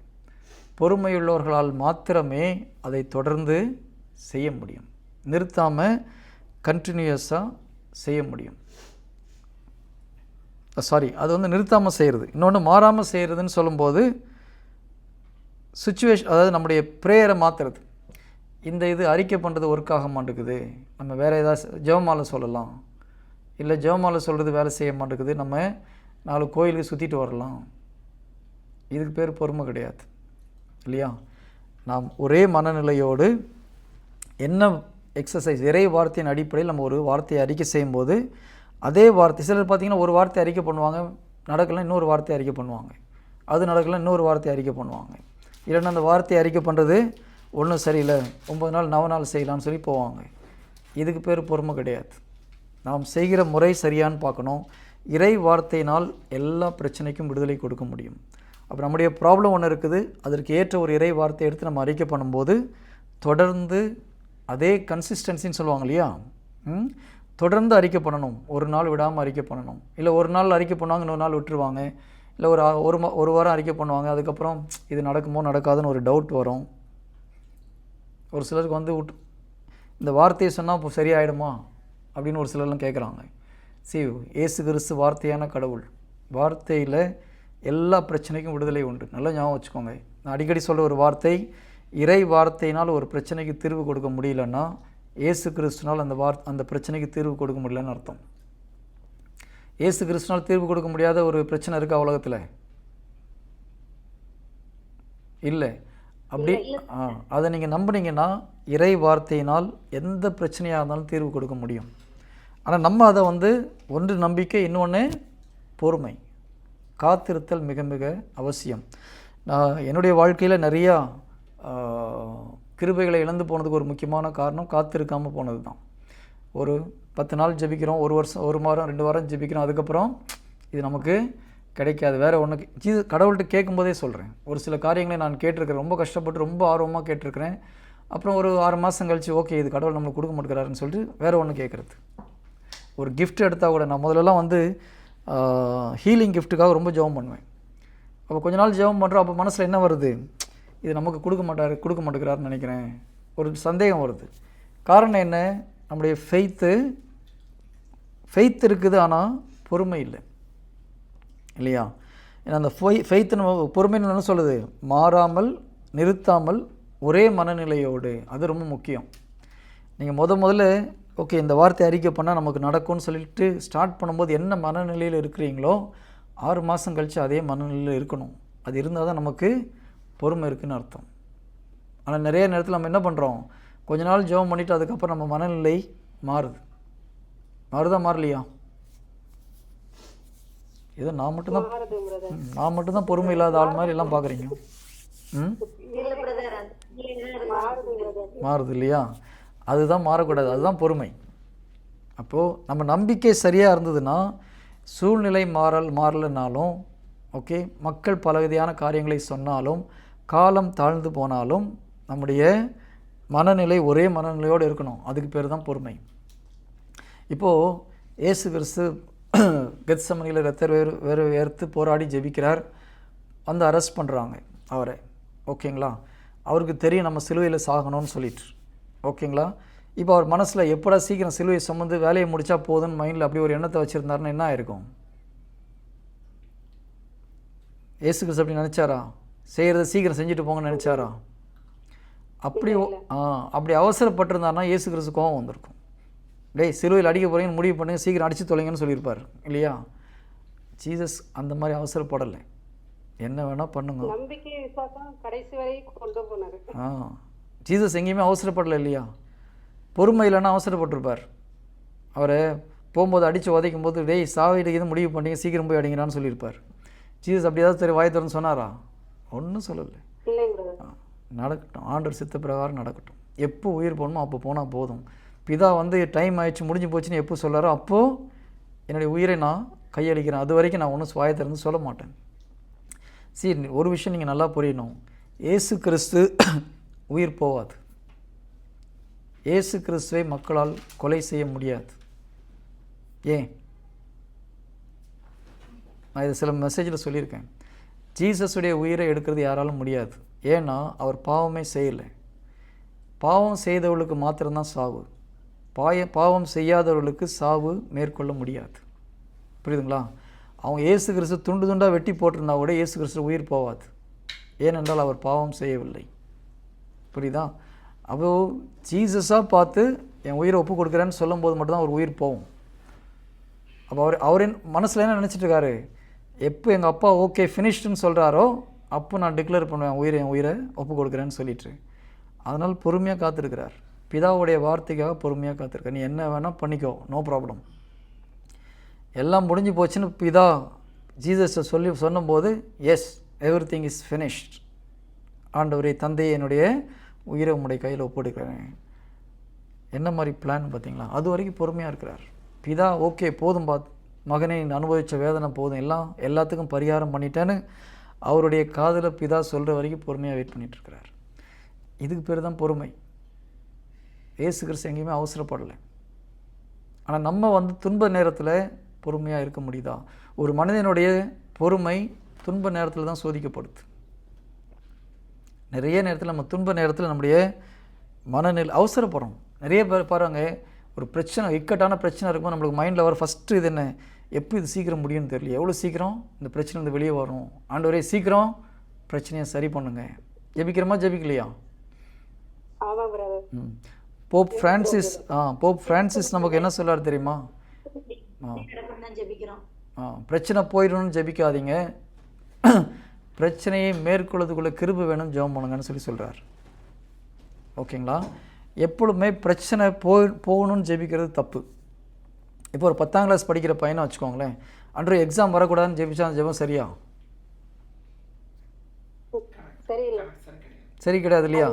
S1: பொறுமையுள்ளவர்களால் மாத்திரமே அதை தொடர்ந்து செய்ய முடியும். நிறுத்தாமல் கண்டினியூஸாக செய்ய முடியும். அது வந்து நிறுத்தாமல் செய்கிறது. இன்னொன்று மாறாமல் செய்கிறதுன்னு சொல்லும்போது சுச்சுவேஷன், அதாவது நம்முடைய ப்ரேயரை மாற்றுறது. இந்த இது அறிக்கை பண்ணுறது ஒர்க் ஆக மாட்டேங்குது, நம்ம வேறு ஏதாவது ஜெபமாலை சொல்லலாம், இல்லை ஜெபமாலை சொல்கிறது வேலை செய்ய மாட்டேங்குது, நம்ம 4 கோயிலுக்கு சுற்றிட்டு வரலாம். இதுக்கு பேர் பொறுமை கிடையாது, இல்லையா? நாம் ஒரே மனநிலையோடு என்ன எக்ஸசைஸ், இறை வார்த்தையின் அடிப்படையில் நம்ம ஒரு வார்த்தையை அறிக்கை செய்யும்போது அதே வார்த்தை, சிலர் பார்த்திங்கன்னா ஒரு வார்த்தை அறிக்கை பண்ணுவாங்க, நடக்கலாம், இன்னொரு வார்த்தை அறிக்கை பண்ணுவாங்க, அது நடக்கலாம், இன்னொரு வார்த்தை அறிக்கை பண்ணுவாங்க. இல்லைன்னா அந்த வார்த்தையை அறிக்கை பண்ணுறது ஒன்றும் சரியில்லை, 9 நாள் 9 நாள் செய்யலான்னு சொல்லி போவாங்க. இதுக்கு பேர் பொறுமை கிடையாது. நாம் செய்கிற முறை சரியான்னு பார்க்கணும். இறை வார்த்தையினால் எல்லா பிரச்சனைக்கும் விடுதலை கொடுக்க முடியும். அப்போ நம்முடைய ப்ராப்ளம் ஒன்று இருக்குது, அதற்கு ஏற்ற ஒரு இறை வார்த்தை எடுத்து நம்ம அறிக்கை பண்ணும்போது தொடர்ந்து அதே கன்சிஸ்டன்சின்னு சொல்லுவாங்க இல்லையா, தொடர்ந்து அறிக்கை பண்ணணும். ஒரு நாள் விடாமல் அறிக்கை பண்ணணும். இல்லை ஒரு நாள் அறிக்கை பண்ணுவாங்க, இன்னொரு நாள் விட்டுருவாங்க, இல்லை ஒரு வாரம் அறிக்கை பண்ணுவாங்க, அதுக்கப்புறம் இது நடக்குமோ நடக்காதுன்னு ஒரு டவுட் வரும். ஒரு சிலருக்கு வந்து இந்த வார்த்தையை சொன்னால் இப்போ சரியாயிடுமா அப்படின்னு ஒரு சிலர்லாம் கேட்குறாங்க. இயேசு கிறிஸ்து வார்த்தையான கடவுள். வார்த்தையில் எல்லா பிரச்சனைக்கும் விடுதலை உண்டு. நல்லா ஞாபகம் வச்சுக்கோங்க. நான் அடிக்கடி சொல்கிற ஒரு வார்த்தை, இறை வார்த்தையினால் ஒரு பிரச்சனைக்கு தீர்வு கொடுக்க முடியலன்னா இயேசு கிறிஸ்துனால் அந்த பிரச்சனைக்கு தீர்வு கொடுக்க முடியலன்னு அர்த்தம். இயேசு கிறிஸ்துனால் தீர்வு கொடுக்க முடியாத ஒரு பிரச்சனை இருக்கா உலகத்தில்? இல்லை. அப்படி அதை நீங்கள் நம்பினீங்கன்னா இறை வார்த்தையினால் எந்த பிரச்சனையாக இருந்தாலும் தீர்வு கொடுக்க முடியும். ஆனால் நம்ம அதை வந்து ஒன்று நம்பிக்கை, இன்னொன்று பொறுமை, காத்திருத்தல் மிக மிக அவசியம். நான் என்னுடைய வாழ்க்கையில் நிறையா கிருபைகளை இழந்து போனதுக்கு ஒரு முக்கியமான காரணம் காத்திருக்காமல் போனது தான். ஒரு 10 நாள் ஜெபிக்கிறோம், ஒரு வருஷம், ஒரு வாரம், 2 வாரம் ஜெபிக்கிறோம், அதுக்கப்புறம் இது நமக்கு கிடைக்காது, வேறு ஒன்று கடவுள்கிட்ட கேட்கும்போதே சொல்கிறேன். ஒரு சில காரியங்களை நான் கேட்டிருக்கிறேன், ரொம்ப கஷ்டப்பட்டு ரொம்ப ஆர்வமாக கேட்டிருக்கிறேன். அப்புறம் ஒரு 6 மாதம் கழித்து ஓகே இது கடவுள் நம்மளுக்கு கொடுக்க மாட்டேங்கிறாருன்னு சொல்லிட்டு வேறு ஒன்று கேட்குறது. ஒரு கிஃப்ட் எடுத்தால் கூட நான் முதல்லலாம் வந்து ஹீலிங் கிஃப்ட்டுக்காக ரொம்ப ஜெபம் பண்ணுவேன். அப்போ கொஞ்ச நாள் ஜெபம் பண்ணுறோம், அப்போ மனசில் என்ன வருது, இது நமக்கு கொடுக்க மாட்டேங்கிறாருன்னு நினைக்கிறேன், ஒரு சந்தேகம் வருது. காரணம் என்ன? நம்முடைய ஃபெய்த் இருக்குது, ஆனால் பொறுமை இல்லை, இல்லையா? ஏன்னா அந்த ஃபெய்த்து நம்ம பொறுமைன்னு என்ன சொல்லுது, மாறாமல் நிறுத்தாமல் ஒரே மனநிலையோடு. அது ரொம்ப முக்கியம். நீங்கள் முதல்ல ஓகே இந்த வார்த்தை அறிக்கை பண்ணால் நமக்கு நடக்கும்னு சொல்லிட்டு ஸ்டார்ட் பண்ணும்போது என்ன மனநிலையில் இருக்கிறீங்களோ 6 மாதம் கழித்து அதே மனநிலையில் இருக்கணும். அது இருந்தால் தான் நமக்கு பொறுமை இருக்குதுன்னு அர்த்தம். ஆனால் நிறைய நேரத்தில் நம்ம என்ன பண்ணுறோம், கொஞ்ச நாள் ஜெபம் பண்ணிவிட்டு அதுக்கப்புறம் நம்ம மனநிலை மாறுதா மாறலையா? ஏதோ நான் மட்டும்தான் பொறுமை இல்லாத ஆள் மாதிரி எல்லாம் பார்க்குறீங்க. மாறுது இல்லையா? அதுதான் மாறக்கூடாது, அதுதான் பொறுமை. அப்போது நம்ம நம்பிக்கை சரியாக இருந்ததுன்னா சூழ்நிலை மாறலைனாலும் ஓகே, மக்கள் பலவிதையான காரியங்களை சொன்னாலும், காலம் தாழ்ந்து போனாலும் நம்முடைய மனநிலை ஒரே மனநிலையோடு இருக்கணும். அதுக்கு பேர் தான் பொறுமை. இப்போது இயேசு கிறிஸ்து கெத்சமனியில் வேறு வேர்த்து போராடி ஜெபிக்கிறார். வந்து அரெஸ்ட் பண்ணுறாங்க அவரை, ஓகேங்களா? அவருக்கு தெரியும் நம்ம சிலுவையில் சாகணும்னு சொல்லிட்டு, ஓகேங்களா? இப்போ அவர் மனசில் எப்படா சீக்கிரம் சிலுவையை சுமந்து வேலையை முடித்தா போதுன்னு மைண்டில் அப்படி ஒரு எண்ணத்தை வச்சுருந்தாருன்னு என்ன ஆயிருக்கும்? இயேசு கிறிஸ்து அப்படி நினச்சாரா? செய்கிறத சீக்கிரம் செஞ்சுட்டு போங்கன்னு நினச்சாரா? அப்படி அப்படி அவசரப்பட்டிருந்தாருன்னா இயேசு கிறிஸ்து கோவம் வந்திருக்கும். டேய் சிலுவையில் அடிக்க போகிறீங்கன்னு முடிவு பண்ணுங்க, சீக்கிரம் அடித்து தொலைங்கன்னு சொல்லியிருப்பார் இல்லையா? ஜீசஸ் அந்த மாதிரி அவசரப்படலை. என்ன வேணால் பண்ணுங்க,
S2: நம்பிக்கை விசுவாசம் கடைசி வரை கொண்டு போனாரு.
S1: ஜீசஸ் எங்கேயுமே அவசரப்படலை இல்லையா? பொறுமை இல்லைன்னா அவசரப்பட்டிருப்பார். அவரை போகும்போது அடித்து உதைக்கும் போது டேய் சாவிடுக்கு முடிவு பண்ணிங்க, சீக்கிரம் போய் அடிங்கடான்னு சொல்லியிருப்பார். ஜீசஸ் அப்படி ஏதாவது சரி வாய் திறந்து சொன்னாரா? ஒன்றும் சொல்லலை. நடக்கட்டும், ஆண்டவர் சித்த பிரகாரம் நடக்கட்டும். எப்போ உயிர் போகணுமோ அப்போ போனால் போதும். பிதா டைம் ஆயிடுச்சு முடிஞ்சு போச்சுன்னு எப்போ சொல்லாரோ அப்போது என்னுடைய உயிரை நான் கையளிக்கிறேன். அது வரைக்கும் நான் ஒன்றும் வாயை திறந்து சொல்ல மாட்டேன். சரி, ஒரு விஷயம் நீங்கள் நல்லா புரியணும். இயேசு கிறிஸ்து உயிர் போவாது. இயேசு கிறிஸ்துவை மக்களால் கொலை செய்ய முடியாது. ஏன்? நான் இதை சில மெசேஜில் சொல்லியிருக்கேன். ஜீசஸுடைய உயிரை எடுக்கிறது யாராலும் முடியாது. ஏன்னா அவர் பாவமே செய்யலை. பாவம் செய்தவர்களுக்கு மாத்திரம்தான் சாவு. பாவம் செய்யாதவர்களுக்கு சாவு மேற்கொள்ள முடியாது. புரியுதுங்களா? அவங்க இயேசு கிறிஸ்து துண்டு துண்டாக வெட்டி போட்டிருந்தா கூட இயேசு கிறிஸ்து உயிர் போவாது. ஏனென்றால் அவர் பாவம் செய்யவில்லை. புரியுதா? அப்போ ஜீசஸாக பார்த்து என் உயிரை ஒப்பு கொடுக்குறேன்னு சொல்லும் போது மட்டும்தான் அவர் உயிர் போகும். அப்போ அவரின் மனசில் என்ன நினச்சிட்ருக்காரு? எப்போ எங்கள் அப்பா ஓகே ஃபினிஷ்டுன்னு சொல்கிறாரோ அப்போ நான் டிக்ளேர் பண்ணுவேன் என் உயிரை ஒப்பு கொடுக்குறேன்னு சொல்லிட்டு. அதனால் பொறுமையாக காத்திருக்கிறார். பிதாவுடைய வார்த்தைக்காக பொறுமையாக காத்திருக்கார். நீ என்ன வேணால் பண்ணிக்கோ, நோ ப்ராப்ளம். எல்லாம் முடிஞ்சு போச்சுன்னு பிதா ஜீசஸை சொன்னும்போது எஸ் எவ்ரிதிங் இஸ் ஃபினிஷ்ட். ஆண்டவரே தந்தையை என்னுடைய உயிரை உங்களுடைய கையில் ஒப்படைக்கிறேன். என்ன மாதிரி பிளான் பார்த்தீங்களா? அது வரைக்கும் பொறுமையாக இருக்கிறார். பிதா ஓகே போதும் மகனை அனுபவித்த வேதனை போதும், எல்லாத்துக்கும் பரிகாரம் பண்ணிட்டேன்னு அவருடைய காதில் பிதா சொல்கிற வரைக்கும் பொறுமையாக வெயிட் பண்ணிகிட்ருக்கிறார். இதுக்கு பேர் தான் பொறுமை. இயேசு கிறிஸ்து எங்கேயுமே அவசரப்படலை. ஆனால் நம்ம துன்ப நேரத்தில் பொறுமையாக இருக்க முடியுதா? ஒரு மனிதனுடைய பொறுமை துன்ப நேரத்தில் தான் சோதிக்கப்படுது. நிறைய நேரத்தில் நம்ம துன்ப நேரத்தில் நம்முடைய மனநிலை அவசரப்படுறோம். நிறைய பேர் பாருங்க, ஒரு பிரச்சனை இக்கட்டான பிரச்சனை இருக்கும்போது நம்மளுக்கு மைண்டில் வர ஃபஸ்ட்டு இது என்ன? எப்போ இது சீக்கிரம் முடியும்னு தெரியல, எவ்வளோ சீக்கிரம் இந்த பிரச்சனை வெளியே வரும், ஆண்டவரே சீக்கிரம் பிரச்சனையை சரி பண்ணுங்க. ஜெபிக்கிறோமா ஜெபிக்கலையா? போப் ஃப்ரான்சிஸ் நமக்கு என்ன சொல்லார் தெரியுமா? பிரச்சனை போயிடணும்னு ஜெபிக்காதீங்க, பிரச்சனையை மேற்கொள்வதுக்குள்ள கிருபை வேணும் ஜெபம் பண்ணுங்கன்னு சொல்கிறார். ஓகேங்களா? எப்பொழுதுமே பிரச்சனை போகணும்னு ஜெபிக்கிறது தப்பு. இப்போ ஒரு 10ஆம் கிளாஸ் படிக்கிற பையனை வச்சுக்கோங்களேன், அன்று எக்ஸாம் வரக்கூடாதுன்னு ஜெபிச்சா அந்த ஜெபம் சரியா? சரி கிடையாது இல்லையா?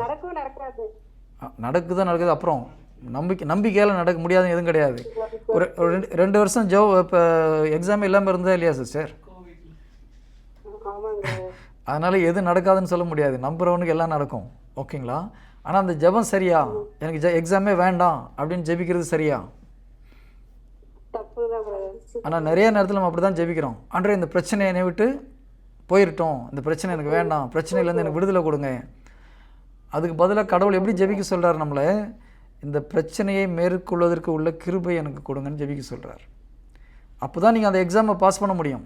S1: நடக்குது. அப்புறம் நம்பிக்கையால் நடக்க முடியாதுன்னு எதுவும் கிடையாது. ஒரு 2 வருஷம் இப்போ எக்ஸாம் இல்லாமல் இருந்தா இல்லையா சிஸ்டர்? அதனால் எது நடக்காதுன்னு சொல்ல முடியாது. நம்புறவனுக்கு எல்லாம் நடக்கும். ஓகேங்களா? ஆனால் அந்த ஜெபம் சரியா? எனக்கு எக்ஸாமே வேண்டாம் அப்படின்னு ஜெபிக்கிறது சரியா? ஆனால் நிறைய நேரத்தில் நம்ம அப்படி தான் ஜெபிக்கிறோம். அன்றே இந்த பிரச்சனையை என்னை விட்டு போயிட்டோம், இந்த பிரச்சனை எனக்கு வேண்டாம், பிரச்சனையிலேருந்து எனக்கு விடுதலை கொடுங்க. அதுக்கு பதிலாக கடவுள் எப்படி ஜெபிக்க சொல்கிறார் நம்மளை? இந்த பிரச்சனையை மேற்கொள்வதற்கு உள்ள கிருபை எனக்கு கொடுங்கன்னு ஜெபிக்க சொல்கிறார். அப்போ தான் நீங்கள் அந்த எக்ஸாமை பாஸ் பண்ண முடியும்.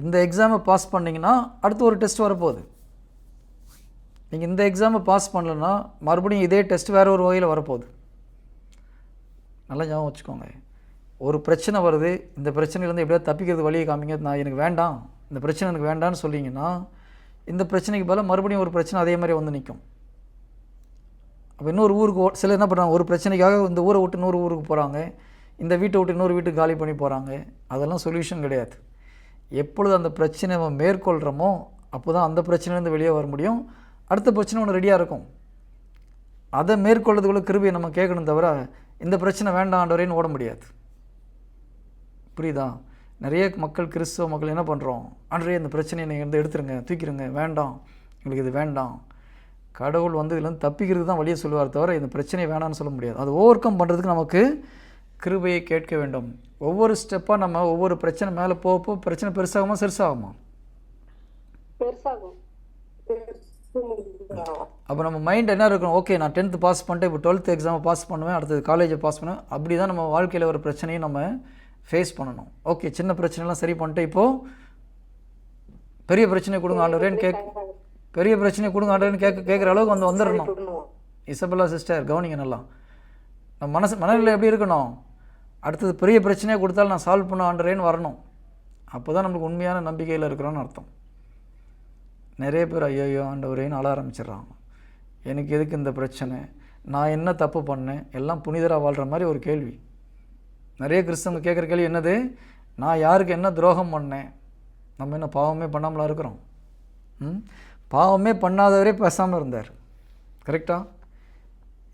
S1: இந்த எக்ஸாமை பாஸ் பண்ணிங்கன்னா அடுத்து ஒரு டெஸ்ட் வரப்போகுது. நீங்கள் இந்த எக்ஸாமை பாஸ் பண்ணலன்னா மறுபடியும் இதே டெஸ்ட் வேறு ஒரு வகையில் வரப்போகுது. நல்லா ஞாபகம் வச்சுக்கோங்க. ஒரு பிரச்சனை வருது, இந்த பிரச்சனையிலேருந்து எப்படியாவது தப்பிக்கிறது வழியை காமிங்க, நான் எனக்கு வேண்டாம், இந்த பிரச்சனை எனக்கு வேண்டான்னு சொல்லிங்கன்னா இந்த பிரச்சனைக்கு பதிலாக மறுபடியும் ஒரு பிரச்சனை அதே மாதிரி வந்து நிற்கும். அப்போ இன்னொரு ஊருக்கு சிலர் என்ன பண்ணுறாங்க, ஒரு பிரச்சனைக்காக இந்த ஊரை விட்டு இன்னொரு ஊருக்கு போகிறாங்க, இந்த வீட்டை விட்டு இன்னொரு வீட்டுக்கு காலி பண்ணி போகிறாங்க. அதெல்லாம் சொல்யூஷன் கிடையாது. எப்பொழுது அந்த பிரச்சனையை நம்ம மேற்கொள்கிறோமோ அப்போ தான் அந்த பிரச்சனையிலேருந்து வெளியே வர முடியும். அடுத்த பிரச்சனை ஒன்று ரெடியாக இருக்கும். அதை மேற்கொள்றதுக்குள்ள கிருபையை நம்ம கேட்கணும், தவிர இந்த பிரச்சனை வேண்டாம் ஆண்டவரேன்னு ஓட முடியாது. புரியுதா? நிறைய மக்கள், கிறிஸ்தவ மக்கள் என்ன பண்ணுறோம், ஆண்டவரே இந்த பிரச்சனையை நீங்கள் எடுத்துருங்க, தூக்கிடுங்க, வேண்டாம், எங்களுக்கு இது வேண்டாம். கடவுள் இதுலேருந்து தப்பிக்கிறதுக்கு தான் வழியை சொல்லுவார், தவிர இந்த பிரச்சனையை வேணான்னு சொல்ல முடியாது. அது ஓவர் கம் பண்ணுறதுக்கு நமக்கு கிருபையை கேட்க வேண்டும். ஒவ்வொரு ஸ்டெப்பாக நம்ம ஒவ்வொரு பிரச்சனை மேலே போக பிரச்சனை பெருசாகுமா சிறுசாகுமா? அப்போ நம்ம மைண்ட் என்ன இருக்கணும், ஓகே நான் 10th பாஸ் பண்ணிட்டு இப்போ 12th எக்ஸாமை பாஸ் பண்ணுவேன், அடுத்தது காலேஜை பாஸ் பண்ணுவேன். அப்படி தான் நம்ம வாழ்க்கையில் ஒரு பிரச்சனையை நம்ம ஃபேஸ் பண்ணணும். ஓகே சின்ன பிரச்சனைலாம் சரி பண்ணிட்டு இப்போது பெரிய பிரச்சனை கொடுங்க ஆண்டவரேன்னு பெரிய பிரச்சனை கொடுங்க ஆண்டவரேன்னு கேட்குற அளவுக்கு வந்துடணும். இசபெல்லா சிஸ்டர் கவனிங்க நல்லா. நம்ம மனநிலை எப்படி இருக்கணும்? அடுத்தது பெரிய பிரச்சனையாக கொடுத்தாலும் நான் சால்வ் பண்ண ஆண்டவரேன்னு வரணும். அப்போ தான் நம்மளுக்கு உண்மையான நம்பிக்கையில் இருக்கிறோன்னு அர்த்தம். நிறைய பேர் ஐயோ ஆண்டவரேன்னு அழ ஆரம்பிச்சிடுறாங்க. எனக்கு எதுக்கு இந்த பிரச்சனை, நான் என்ன தப்பு பண்ணேன், எல்லாம் புனிதராக வாழ்கிற மாதிரி ஒரு கேள்வி. நிறைய கிறிஸ்தவங்க கேட்குற கேள்வி என்னது, நான் யாருக்கு என்ன துரோகம் பண்ணேன், நம்ம என்ன பாவமே பண்ணாமலாம் இருக்கிறோம். பாவமே பண்ணாதவரே பேசாமல் இருந்தார். கரெக்டாக?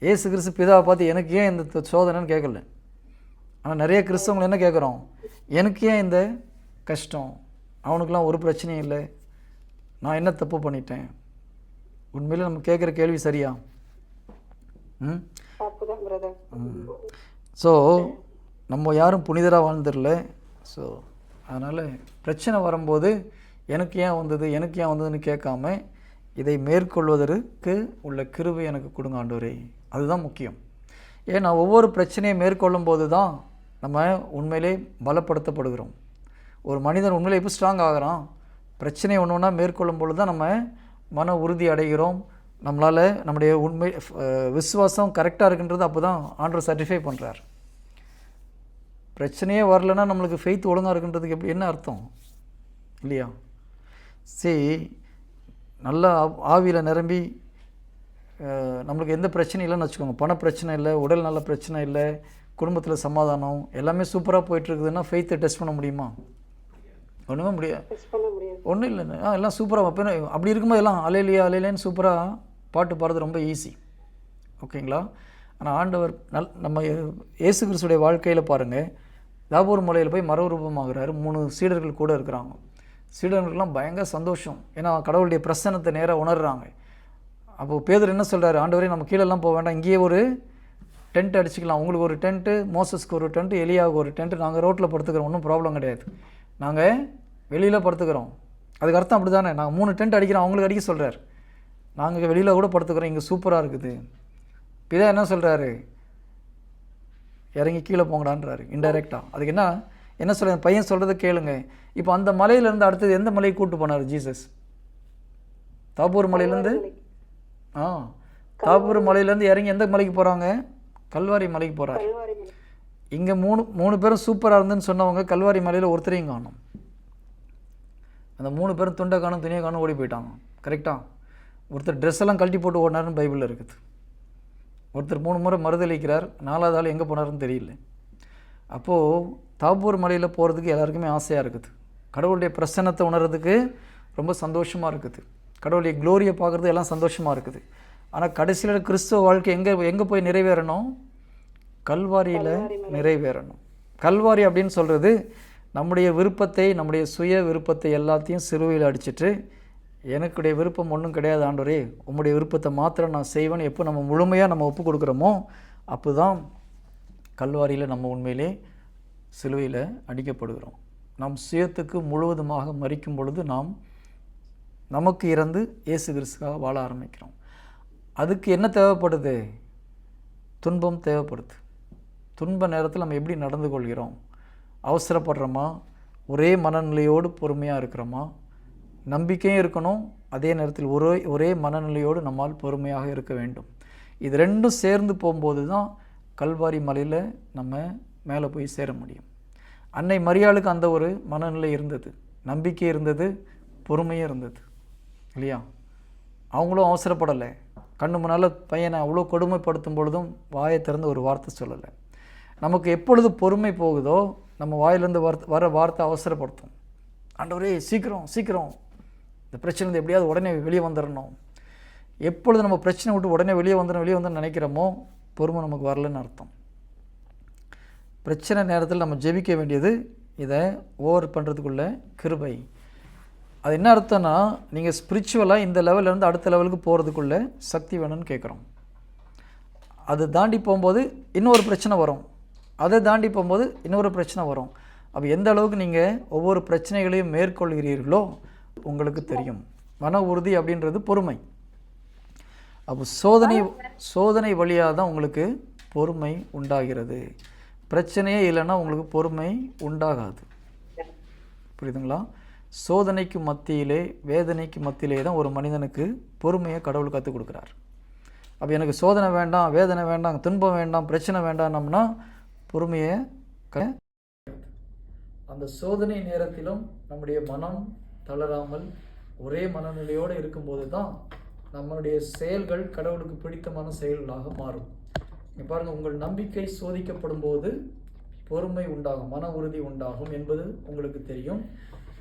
S1: ஏசு கிறிஸ்து பிதாவை பார்த்து எனக்கு ஏன் இந்த சோதனைன்னு கேட்கல. ஆனால் நிறைய கிறிஸ்தவங்களை என்ன கேட்குறோம், எனக்கு ஏன் இந்த கஷ்டம், அவனுக்கெலாம் ஒரு பிரச்சனையும் இல்லை, நான் என்ன தப்பு பண்ணிட்டேன். உண்மையிலே நம்ம கேட்குற கேள்வி சரியா? ஸோ நம்ம யாரும் புனிதராக வாழ்ந்துடல. ஸோ அதனால் பிரச்சனை வரும்போது எனக்கு ஏன் வந்ததுன்னு கேட்காம இதை மேற்கொள்வதற்கு உள்ள கிருபை எனக்கு கொடுங்க ஆண்டவரே, அதுதான் முக்கியம். ஏன்னா ஒவ்வொரு பிரச்சனையை மேற்கொள்ளும் போது தான் நம்ம உண்மையிலே பலப்படுத்தப்படுகிறோம். ஒரு மனிதன் உண்மையிலே எப்போ ஸ்ட்ராங் ஆகிறான், பிரச்சனையை ஒன்று ஒன்றா மேற்கொள்ளும் பொழுது தான் நம்ம மன உறுதி அடைகிறோம். நம்மளால் நம்முடைய உண்மை விசுவாசம் கரெக்டாக இருக்குன்றது அப்போ தான் ஆண்டவர் சர்டிஃபை பண்ணுறார். பிரச்சனையே வரலைன்னா நம்மளுக்கு ஃபெய்த் ஒழுங்காக இருக்குன்றதுக்கு எப்படி என்ன அர்த்தம் இல்லையா? சரி, நல்லா ஆவியில் நிரம்பி நம்மளுக்கு எந்த பிரச்சனையும் இல்லைன்னு வச்சுக்கோங்க, பண பிரச்சனை இல்லை, உடல் நல்ல பிரச்சனை இல்லை, குடும்பத்தில் சமாதானம், எல்லாமே சூப்பராக போயிட்டுருக்குதுன்னா ஃபெய்த்தை டெஸ்ட் பண்ண முடியுமா? ஒன்றுமே முடியாது. ஒன்றும் இல்லைன்னு எல்லாம் சூப்பராக அப்படி இருக்கும்போது எல்லாம் அலையிலேன்னு சூப்பராக பாட்டு பாடுறது ரொம்ப ஈஸி. ஓகேங்களா? ஆனால் ஆண்டவர் நம்ம இயேசு கிறிஸ்துடைய வாழ்க்கையில் பாருங்கள், தாபோர் மலையில் போய் மறுரூபமாகிறாரு. 3 சீடர்கள் கூட இருக்கிறாங்க. சீடர்களுக்கெல்லாம் பயங்கர சந்தோஷம், ஏன்னா கடவுளுடைய பிரசன்னத்தை நேராக உணர்கிறாங்க. அப்போது பேதுரு என்ன சொல்கிறாரு, ஆண்டவரே நம்ம கீழெல்லாம் போக வேண்டாம், இங்கேயே ஒரு டென்ட் அடிச்சுக்கலாம், உங்களுக்கு ஒரு டென்ட்டு, மோசஸ்க்கு ஒரு டென்ட்டு, எலியாவுக்கு ஒரு டென்ட்டு, நாங்கள் ரோட்டில் படுத்துக்கிறோம், ஒன்றும் ப்ராப்ளம் கிடையாது, நாங்கள் வெளியில் படுத்துக்கிறோம். அதுக்கு அர்த்தம் அப்படி தானே, நாங்கள் 3 டென்ட் அடிக்கிறோம், அவங்களுக்கு அடிக்க சொல்கிறார், நாங்கள் வெளியில் கூட படுத்துக்கிறோம், இங்கே சூப்பராக இருக்குது. பிதா என்ன சொல்கிறாரு, இறங்கி கீழே போங்கடான்றாரு இன்டைரக்டாக. அதுக்கு என்ன சொல்ல, பையன் சொல்கிறத கேளுங்க. இப்போ அந்த மலையிலேருந்து அடுத்தது எந்த மலைக்கு கூப்பிட்டு போனார் ஜீசஸ்? தாபூர் மலையிலேருந்து தாபூர் மலையிலேருந்து இறங்கி எந்த மலைக்கு போகிறாங்க? கல்வாரி மலைக்கு போகிறார். இங்கே மூணு பேரும் சூப்பராக இருந்துன்னு சொன்னவங்க கல்வாரி மலையில் ஒருத்தரையும் காணும். அந்த 3 பேரும் துண்டை காணும், துணியை காணும், ஓடி போயிட்டாங்க. கரெக்டாக? ஒருத்தர் ட்ரெஸ் எல்லாம் கழட்டி போட்டு ஓடினாருன்னு பைபிளில் இருக்குது. ஒருத்தர் 3 முறை மறுதளிக்கிறார், 4வது ஆள் எங்கே போனாருன்னு தெரியல. அப்போது தாபூர் மலையில் போகிறதுக்கு எல்லாருக்குமே ஆசையாக இருக்குது, கடவுளுடைய பிரசன்னத்தை உணர்றதுக்கு ரொம்ப சந்தோஷமாக இருக்குது, கடவுளுடைய க்ளோரியை பார்க்குறது எல்லாம் சந்தோஷமாக இருக்குது. ஆனால் கடைசியில் கிறிஸ்துவ வாழ்க்கை எங்கே போய் நிறைவேறணும்? கல்வாரியில் நிறைவேறணும். கல்வாரி அப்படின்னு சொல்கிறது நம்முடைய விருப்பத்தை, நம்முடைய சுய விருப்பத்தை எல்லாத்தையும் சிலுவையில் அடிச்சிட்டு, எனக்குடைய விருப்பம் ஒன்றும் கிடையாது ஆண்டவரே, உம்முடைய விருப்பத்தை மாத்திரம் நான் செய்வேன்னு எப்போ நம்ம முழுமையாக நம்ம ஒப்பு கொடுக்குறோமோ அப்போ தான் கல்வாரியில் நம்ம உண்மையிலே சிலுவையில் அடிக்கப்படுகிறோம். நம் சுயத்துக்கு முழுவதுமாக மரிக்கும் பொழுது நமக்கு இறந்து இயேசு கிறிஸ்துவாக வாழ ஆரம்பிக்கிறோம். அதுக்கு என்ன தேவைப்படுது? துன்பம் தேவைப்படுது. துன்ப நேரத்தில் நம்ம எப்படி நடந்து கொள்கிறோம்? அவசரப்படுறோமா? ஒரே மனநிலையோடு பொறுமையாக இருக்கிறோமா? நம்பிக்கையும் இருக்கணும், அதே நேரத்தில் ஒரே மனநிலையோடு நம்மால் பொறுமையாக இருக்க வேண்டும். இது ரெண்டும் சேர்ந்து போகும்போது தான் கல்வாரி மலையில் நம்ம மேலே போய் சேர முடியும். அன்னை மரியாளுக்கு அந்த ஒரு மனநிலை இருந்தது, நம்பிக்கை இருந்தது, பொறுமையும் இருந்தது இல்லையா? அவங்களும் அவசரப்படலை. கண்ணு முன்னால் பையனை அவ்வளோ கொடுமைப்படுத்தும் பொழுதும் வாயை திறந்து ஒரு வார்த்தை சொல்லலை. நமக்கு எப்பொழுது பொறுமை போகுதோ நம்ம வாயிலேருந்து வர வார்த்தை அவசரப்படுத்தும். ஆண்டவரே சீக்கிரம் சீக்கிரம் இந்த பிரச்சனை எப்படியாவது உடனே வெளியே வந்துடணும். எப்பொழுது நம்ம பிரச்சனை விட்டு உடனே வெளியே வந்துடணும்னு நினைக்கிறோமோ பொறுமை நமக்கு வரலன்னு அர்த்தம். பிரச்சனை நேரத்தில் நம்ம ஜெபிக்க வேண்டியது இதை ஓவர் பண்ணுறதுக்குள்ள கிருபை. அது என்ன அர்த்தம்னா, நீங்கள் ஸ்பிரிச்சுவலாக இந்த லெவல்லேருந்து அடுத்த லெவலுக்கு போகிறதுக்குள்ள சக்தி வேணும்னு கேட்குறோம். அது தாண்டி போகும்போது இன்னொரு பிரச்சனை வரும், அதை தாண்டி போகும்போது இன்னொரு பிரச்சனை வரும். அப்போ எந்த அளவுக்கு நீங்கள் ஒவ்வொரு பிரச்சனைகளையும் மேற்கொள்கிறீர்களோ உங்களுக்கு தெரியும். மன உறுதி அப்படின்றது பொறுமை. அப்போ சோதனை வழியாக தான் உங்களுக்கு பொறுமை உண்டாகிறது. பிரச்சனையே இல்லைன்னா உங்களுக்கு பொறுமை உண்டாகாது. புரியுதுங்களா? சோதனைக்கு மத்தியிலே, வேதனைக்கு மத்தியிலே தான் ஒரு மனிதனுக்கு பொறுமையை கடவுள் கற்றுக் கொடுக்குறார். அப்போ எனக்கு சோதனை வேண்டாம், வேதனை வேண்டாம், துன்பம் வேண்டாம், பிரச்சனை வேண்டாம்னோம்னா பொறுமையை அந்த சோதனை நேரத்திலும் நம்முடைய மனம் தளராமல் ஒரே மனநிலையோடு இருக்கும்போது தான் நம்மளுடைய செயல்கள் கடவுளுக்கு பிடித்தமான செயல்களாக மாறும். இங்கே பாருங்கள், உங்கள் நம்பிக்கை சோதிக்கப்படும் போது பொறுமை உண்டாகும், மன உறுதி உண்டாகும் என்பது உங்களுக்கு தெரியும்.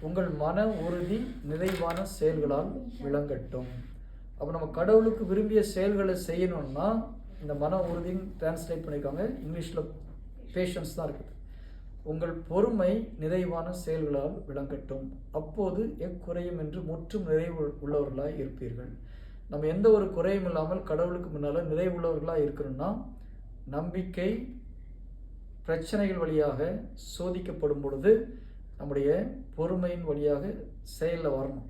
S1: உங்கள் மன உறுதி நிறைவான செயல்களால் விளங்கட்டும். அப்போ நம்ம கடவுளுக்கு விரும்பிய செயல்களை செய்யணும்னா இந்த மன உறுதின்னு டிரான்ஸ்லேட் பண்ணியிருக்காங்க, இங்கிலீஷில் பேஷன்ஸ் தான் இருக்குது. உங்கள் பொறுமை நிறைவான செயல்களால் விளங்கட்டும், அப்போது எக்குறையும் என்று முற்றும் நிறைவு உள்ளவர்களாக இருப்பீர்கள். நம்ம எந்த ஒரு குறையும் இல்லாமல் கடவுளுக்கு முன்னால் நிறைவுள்ளவர்களாக இருக்கணும்னா நம்பிக்கை பிரச்சனைகள் வழியாக சோதிக்கப்படும் பொழுது நம்முடைய பொறுமையின் வழியாக செயலில் வரணும்.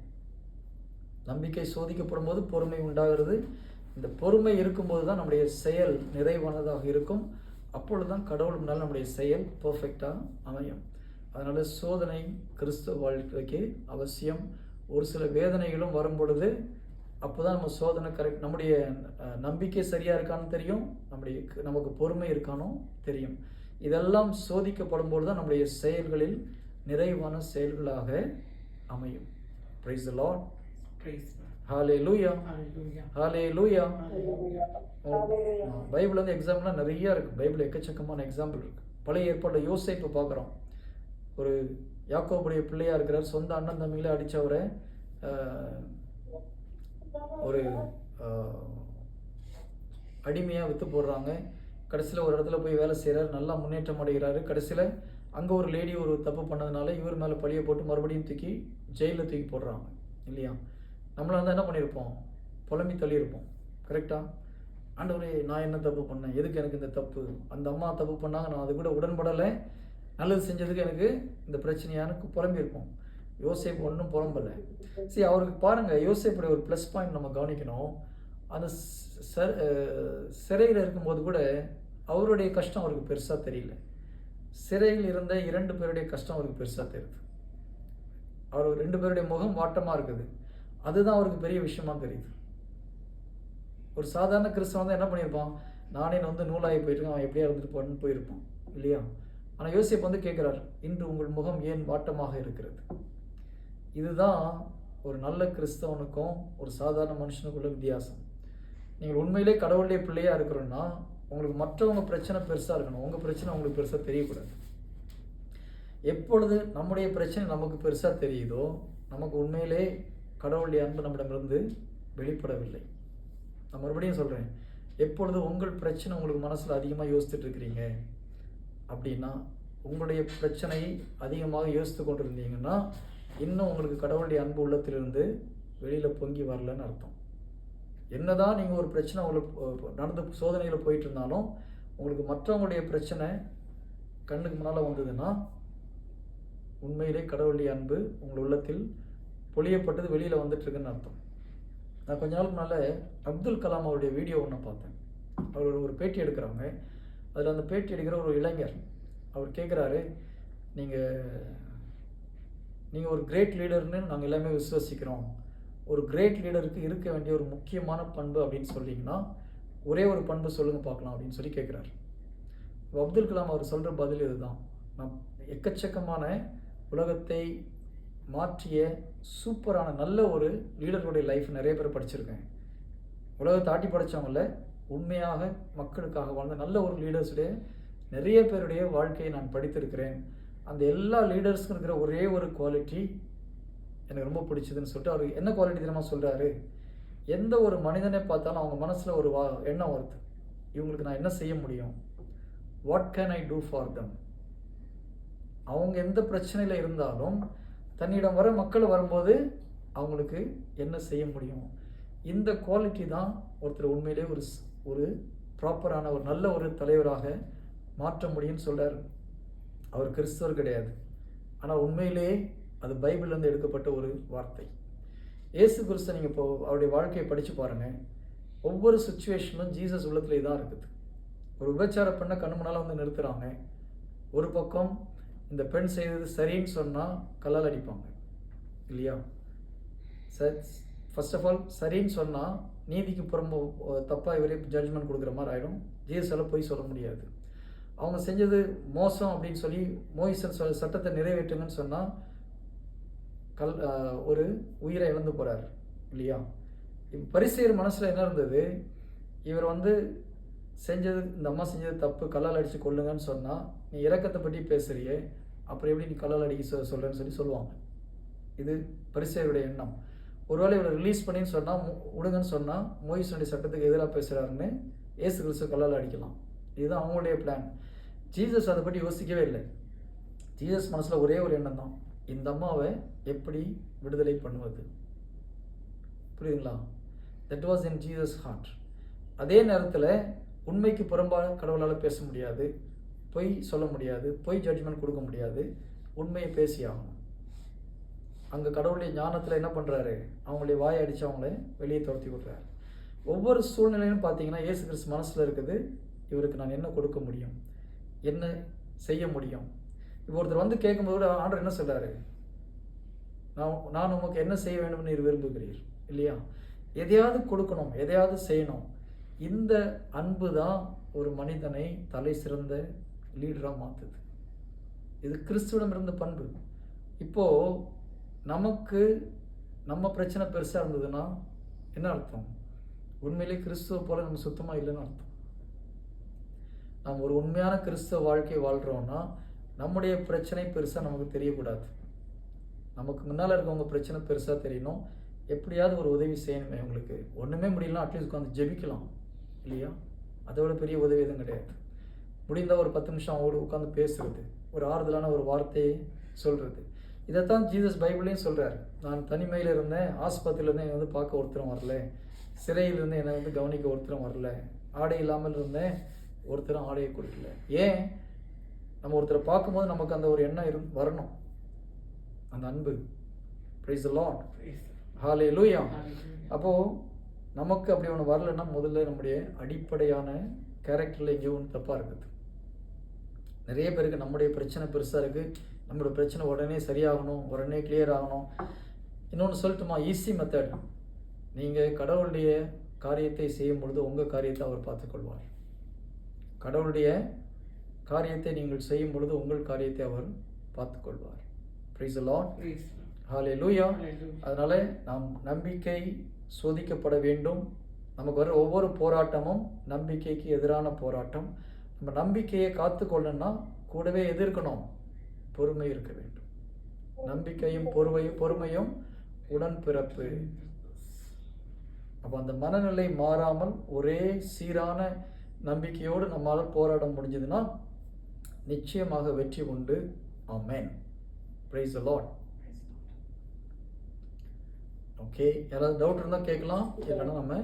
S1: நம்பிக்கை சோதிக்கப்படும் போது பொறுமை உண்டாகிறது. இந்த பொறுமை இருக்கும்போது தான் நம்முடைய செயல் நிறைவானதாக இருக்கும். அப்பொழுது தான் கடவுள் முன்னால் நம்முடைய செயல் பர்ஃபெக்டாக அமையும். அதனால் சோதனை கிறிஸ்துவ வாழ்க்கைக்கு அவசியம். ஒரு சில வேதனைகளும் வரும் பொழுது அப்போ தான் நம்ம சோதனை கரெக்ட், நம்முடைய நம்பிக்கை சரியாக இருக்கான்னு தெரியும், நமக்கு பொறுமை இருக்கானோ தெரியும். இதெல்லாம் சோதிக்கப்படும்போது தான் நம்முடைய செயல்களில் நிறைவான செயல்களாக அமையும். Praise the Lord. Hallelujah. Hallelujah. Bible வந்து எக்ஸாம்பிள்லாம் நிறைய இருக்குது. பைபிள் எக்கச்சக்கமான எக்ஸாம்பிள் இருக்குது. பழைய ஏற்பாட்டில் யோசேப்பு பார்க்குறோம். ஒரு யாக்கோபுடைய பிள்ளையாக இருக்கிறார். சொந்த அண்ணன் தம்பிகளே அடித்தவரை ஒரு அடிமையாக விற்று போடுறாங்க. கடைசியில் ஒரு இடத்துல போய் வேலை செய்கிறார், நல்லா முன்னேற்றம் அடைகிறாரு. கடைசியில் அங்கே ஒரு லேடி ஒரு தப்பு பண்ணதுனால இவர் மேலே பழியை போட்டு மறுபடியும் தூக்கி ஜெயிலில் தூக்கி போடுறாங்க இல்லையா? நம்மளாக இருந்தால் என்ன பண்ணியிருப்போம்? புலம்பி தள்ளியிருப்போம். கரெக்டாக? ஆண்டவரே, நான் என்ன தப்பு பண்ணேன்? எதுக்கு எனக்கு இந்த தப்பு? அந்த அம்மா தப்பு பண்ணாங்க, நான் அது கூட உடன்படலை, நல்லது செஞ்சதுக்கு எனக்கு இந்த பிரச்சனையானுக்கு புலம்பியிருப்போம். யோசேப்பு ஒன்றும் புலம்பலை. சரி, அவருக்கு பாருங்கள், யோசேப்புடைய ஒரு ப்ளஸ் பாயிண்ட் நம்ம கவனிக்கணும். அந்த சிறையில் இருக்கும்போது கூட அவருடைய கஷ்டம் அவருக்கு பெருசாக தெரியல. சிறையில் இருந்த 2 பேருடைய கஷ்டம் அவருக்கு பெருசாக தெரியுது. அவர் 2 பேருடைய முகம் வாட்டமாக இருக்குது. அதுதான் அவருக்கு பெரிய விஷயமா தெரியுது. ஒரு சாதாரண கிறிஸ்தவன் வந்து என்ன பண்ணியிருப்பான்? நானே வந்து நூலாகி போயிட்டு அவன் எப்படியா இருந்துட்டு போன்னு போயிருப்பான் இல்லையா? ஆனால் யோசேப்பு வந்து கேட்குறார், இன்று உங்கள் முகம் ஏன் வாட்டமாக இருக்கிறது? இதுதான் ஒரு நல்ல கிறிஸ்தவனுக்கும் ஒரு சாதாரண மனுஷனுக்குள்ள வித்தியாசம். நீங்கள் உண்மையிலே கடவுளுடைய பிள்ளையாக இருக்கிறோன்னா உங்களுக்கு மற்றவங்க பிரச்சனை பெருசாக இருக்கணும், உங்கள் பிரச்சனை உங்களுக்கு பெருசாக தெரியக்கூடாது. எப்பொழுது நம்முடைய பிரச்சனை நமக்கு பெருசாக தெரியுதோ நமக்கு உண்மையிலே கடவுளுடைய அன்பு நம்மிடமிருந்து வெளிப்படவில்லை. நான் மறுபடியும் சொல்கிறேன், எப்பொழுது உங்கள் பிரச்சனை உங்களுக்கு மனசில் அதிகமாக யோசிச்சுட்டு இருக்கிறீங்க அப்படின்னா, உங்களுடைய பிரச்சனையை அதிகமாக யோசித்து கொண்டு இருந்தீங்கன்னா இன்னும் உங்களுக்கு கடவுளுடைய அன்பு உள்ளத்திலிருந்து வெளியில் பொங்கி வரலன்னு அர்த்தம். என்னதான் நீங்கள் ஒரு பிரச்சனை உங்களுக்கு நடந்து சோதனையில் போயிட்டு இருந்தாலும் உங்களுக்கு மற்றவங்களுடைய பிரச்சனை கண்ணுக்கு முன்னால் வந்ததுன்னா உண்மையிலே கடவுளுடைய அன்பு உங்கள் உள்ளத்தில் பொழியப்பட்டது வெளியில் வந்துட்டுருக்குன்னு அர்த்தம். நான் கொஞ்ச நாளுக்கு முன்னால் அப்துல் கலாம் அவருடைய வீடியோ ஒன்று பார்த்தேன். அவர் ஒரு பேட்டி எடுக்கிறாங்க. அதில் அந்த பேட்டி எடுக்கிற ஒரு இளைஞர் அவர் கேட்குறாரு, நீங்கள் ஒரு கிரேட் லீடர்னு நாங்கள் எல்லாமே விசுவசிக்கிறோம். ஒரு கிரேட் லீடருக்கு இருக்க வேண்டிய ஒரு முக்கியமான பண்பு அப்படின்னு சொல்லிங்கன்னா ஒரே ஒரு பண்பு சொல்லுங்கள் பார்க்கலாம் அப்படின்னு சொல்லி கேட்குறாரு. அப்துல் கலாம் அவர் சொல்கிற பதில் இதுதான். நான் எக்கச்சக்கமான உலகத்தை மாற்றிய சூப்பரான நல்ல ஒரு லீடர்களுடைய லைஃப் நிறைய பேர் படிச்சிருக்கேன். உலகத்தை ஆட்டி படைச்சவங்கள உண்மையாக மக்களுக்காக வாழ்ந்த நல்ல ஒரு லீடர்ஸுடைய நிறைய பேருடைய வாழ்க்கையை நான் படித்திருக்கிறேன். அந்த எல்லா லீடர்ஸுக்கும் இருக்கிற ஒரே ஒரு குவாலிட்டி எனக்கு ரொம்ப பிடிச்சதுன்னு சொல்லிட்டு அவர் என்ன குவாலிட்டி தெரியுமா சொல்கிறாரு? எந்த ஒரு மனிதனை பார்த்தாலும் அவங்க மனசில் ஒரு எண்ணம் வருது, இவங்களுக்கு நான் என்ன செய்ய முடியும், what can I do for them. அவங்க எந்த பிரச்சனையில் இருந்தாலும் தன்னிடம் வர மக்கள் வரும்போது அவங்களுக்கு என்ன செய்ய முடியும். இந்த குவாலிட்டி தான் ஒருத்தர் உண்மையிலே ஒரு ப்ராப்பரான ஒரு நல்ல ஒரு தலைவராக மாற்ற முடியும்னு சொல்கிறார். அவர் கிறிஸ்தவர் கிடையாது, ஆனால் உண்மையிலே அது பைபிள்லேருந்து எடுக்கப்பட்ட ஒரு வார்த்தை. இயேசு கிறிஸ்து நீங்கள் இப்போ அவருடைய வாழ்க்கையை படித்து பாருங்கள். ஒவ்வொரு சுச்சுவேஷனும் ஜீசஸ் உள்ளத்திலே தான் இருக்குது. ஒரு விபச்சார பெண்ணை கண்ணு முன்னால் வந்து நிறுத்துகிறாங்க. ஒரு பக்கம் இந்த பெண் செய்தது சரின்னு சொன்னால் கல்லால் அடிப்பாங்க. இல்லையா? ஃபர்ஸ்ட் ஆஃப் ஆல் சரின்னு சொன்னால் நீதிக்கு புறம்போ தப்பாக இவரே ஜட்ஜ்மெண்ட் கொடுக்குற மாதிரி ஆகிடும். ஜீசஸால் போய் சொல்ல முடியாது. அவங்க செஞ்சது மோசம் அப்படின்னு சொல்லி மோயிசன் சட்டத்தை நிறைவேற்றுங்கன்னு சொன்னால் ஒரு உயிரை இழந்து போகிறார் இல்லையா? இப்போ பரிசேயர் மனசில் என்ன இருந்தது? இவர் செஞ்சது, இந்த அம்மா செஞ்சது தப்பு, கல்லால் அடித்து கொள்ளுங்கன்னு சொன்னால் நீ இரக்கத்தை பற்றி பேசுறியே, அப்புறம் எப்படி நீ கல்லால் அடிக்க சொல்கிறேன்னு சொல்லி சொல்லுவாங்க. இது பரிசேயருடைய எண்ணம். ஒருவேளை இவரை ரிலீஸ் பண்ணின்னு சொன்னால், விடுங்கன்னு சொன்னால் மோயிசனுடைய சட்டத்துக்கு எதிராக பேசுகிறாருன்னு இயேசு கிறிஸ்து கல்லால் அடிக்கலாம். இதுதான் அவங்களுடைய பிளான். ஜீசஸ் அதை பற்றி யோசிக்கவே இல்லை. ஜீசஸ் மனசில் ஒரே ஒரு எண்ணம் தான், இந்த அம்மாவை எப்படி விடுதலை பண்ணுவது. புரியுதுங்களா? That was in Jesus heart. அதே நேரத்தில் உண்மைக்கு புறம்பாக கடவுளால் பேச முடியாது, பொய் சொல்ல முடியாது, பொய் ஜட்ஜ்மெண்ட் கொடுக்க முடியாது, உண்மையை பேசி ஆகணும். அங்கே கடவுளுடைய ஞானத்தில் என்ன பண்ணுறாரு? அவங்களுடைய வாயை அடித்து அவங்கள வெளியே துரத்தி விடுறாரு. ஒவ்வொரு சூழ்நிலையும் பார்த்தீங்கன்னா இயேசு கிறிஸ்து மனசில் இருக்குது, இவருக்கு நான் என்ன கொடுக்க முடியும், என்ன செய்ய முடியும். இப்போ ஒருத்தர் கேட்கும்போது ஆண்டவர் என்ன சொல்கிறாரு? நான் உமக்கு என்ன செய்ய வேண்டும்னு நீர் விரும்புகிறீர் இல்லையா? எதையாவது கொடுக்கணும், எதையாவது செய்யணும். இந்த அன்பு தான் ஒரு மனிதனை தலை சிறந்த லீடராக மாற்றுது. இது கிறிஸ்துவிடம் இருந்த பண்பு. இப்போது நமக்கு நம்ம பிரச்சனை பெருசாக இருந்ததுன்னா என்ன அர்த்தம்? உண்மையிலே கிறிஸ்துவ போல நம்ம சுத்தமாக இல்லைன்னு அர்த்தம். நாம் ஒரு உண்மையான கிறிஸ்துவ வாழ்க்கை வாழ்கிறோன்னா நம்முடைய பிரச்சனை பெருசாக நமக்கு தெரியக்கூடாது. நமக்கு முன்னால் இருக்கவங்க பிரச்சனை பெருசாக தெரியணும். எப்படியாவது ஒரு உதவி செய்யணுமே. உங்களுக்கு ஒன்றுமே முடியலாம், அட்லீஸ்ட் உட்காந்து ஜெபிக்கலாம் இல்லையா? அதோட பெரிய உதவி எதுவும் கிடையாது. முடிந்தால் ஒரு 10 நிமிஷம் அவங்களோட உட்காந்து பேசுறது, ஒரு ஆறுதலான ஒரு வார்த்தையை சொல்கிறது. இதைத்தான் ஜீசஸ் பைபிளையும் சொல்கிறார். நான் தனிமையில் இருந்தேன், ஆஸ்பத்திரியிலேருந்து என்னை பார்க்க ஒருத்தரும் வரல, சிறையிலேருந்து என்னை கவனிக்க ஒருத்தரும் வரல, ஆடை இல்லாமல் இருந்தேன், ஒருத்தரும் ஆடையை கொடுக்கல. ஏன்? நம்ம ஒருத்தரை பார்க்கும்போது நமக்கு அந்த ஒரு எண்ணம் வரணும், அந்த அன்பு. பிரைஸ் தி லார்ட், ஹல்லேலூயா. அப்போது நமக்கு அப்படி ஒன்று வரலைன்னா முதல்ல நம்முடைய அடிப்படையான கேரக்டரில் எங்கேயோ ஒன்று தப்பாக இருக்குது. நிறைய பேருக்கு நம்முடைய பிரச்சனை பெருசாக இருக்குது, நம்மளோட பிரச்சனை உடனே சரியாகணும், உடனே கிளியர் ஆகணும். இன்னொன்று சொல்லட்டுமா? Easy method. நீங்கள் கடவுளுடைய காரியத்தை செய்யும் பொழுது உங்கள் காரியத்தை அவர் பார்த்துக்கொள்வார். கடவுளுடைய காரியத்தை நீங்கள் செய்யும் பொழுது உங்கள் காரியத்தை அவர் பார்த்துக்கொள்வார். பிரைஸ் தி லார்ட், ஹல்லேலூயா. அதனால நாம் நம்பிக்கை சோதிக்கப்பட வேண்டும். நமக்கு வர ஒவ்வொரு போராட்டமும் நம்பிக்கைக்கு எதிரான போராட்டம். நம்ம நம்பிக்கையை காத்துக்கொள்ளணும்னா கூடவே எதிர்க்கணும், பொறுமை இருக்க வேண்டும். நம்பிக்கையும் பொறுமையும் உடன்பிறப்பு. அப்போ அந்த மனநிலை மாறாமல் ஒரே சீரான நம்பிக்கையோடு நம்மளால் போராட முடிஞ்சதுன்னா நிச்சயமாக வெற்றி உண்டு. Amen. Praise the lord. Okay, யாராவது டவுட் இருந்தால் கேட்கலாம், இல்லைன்னா நம்ம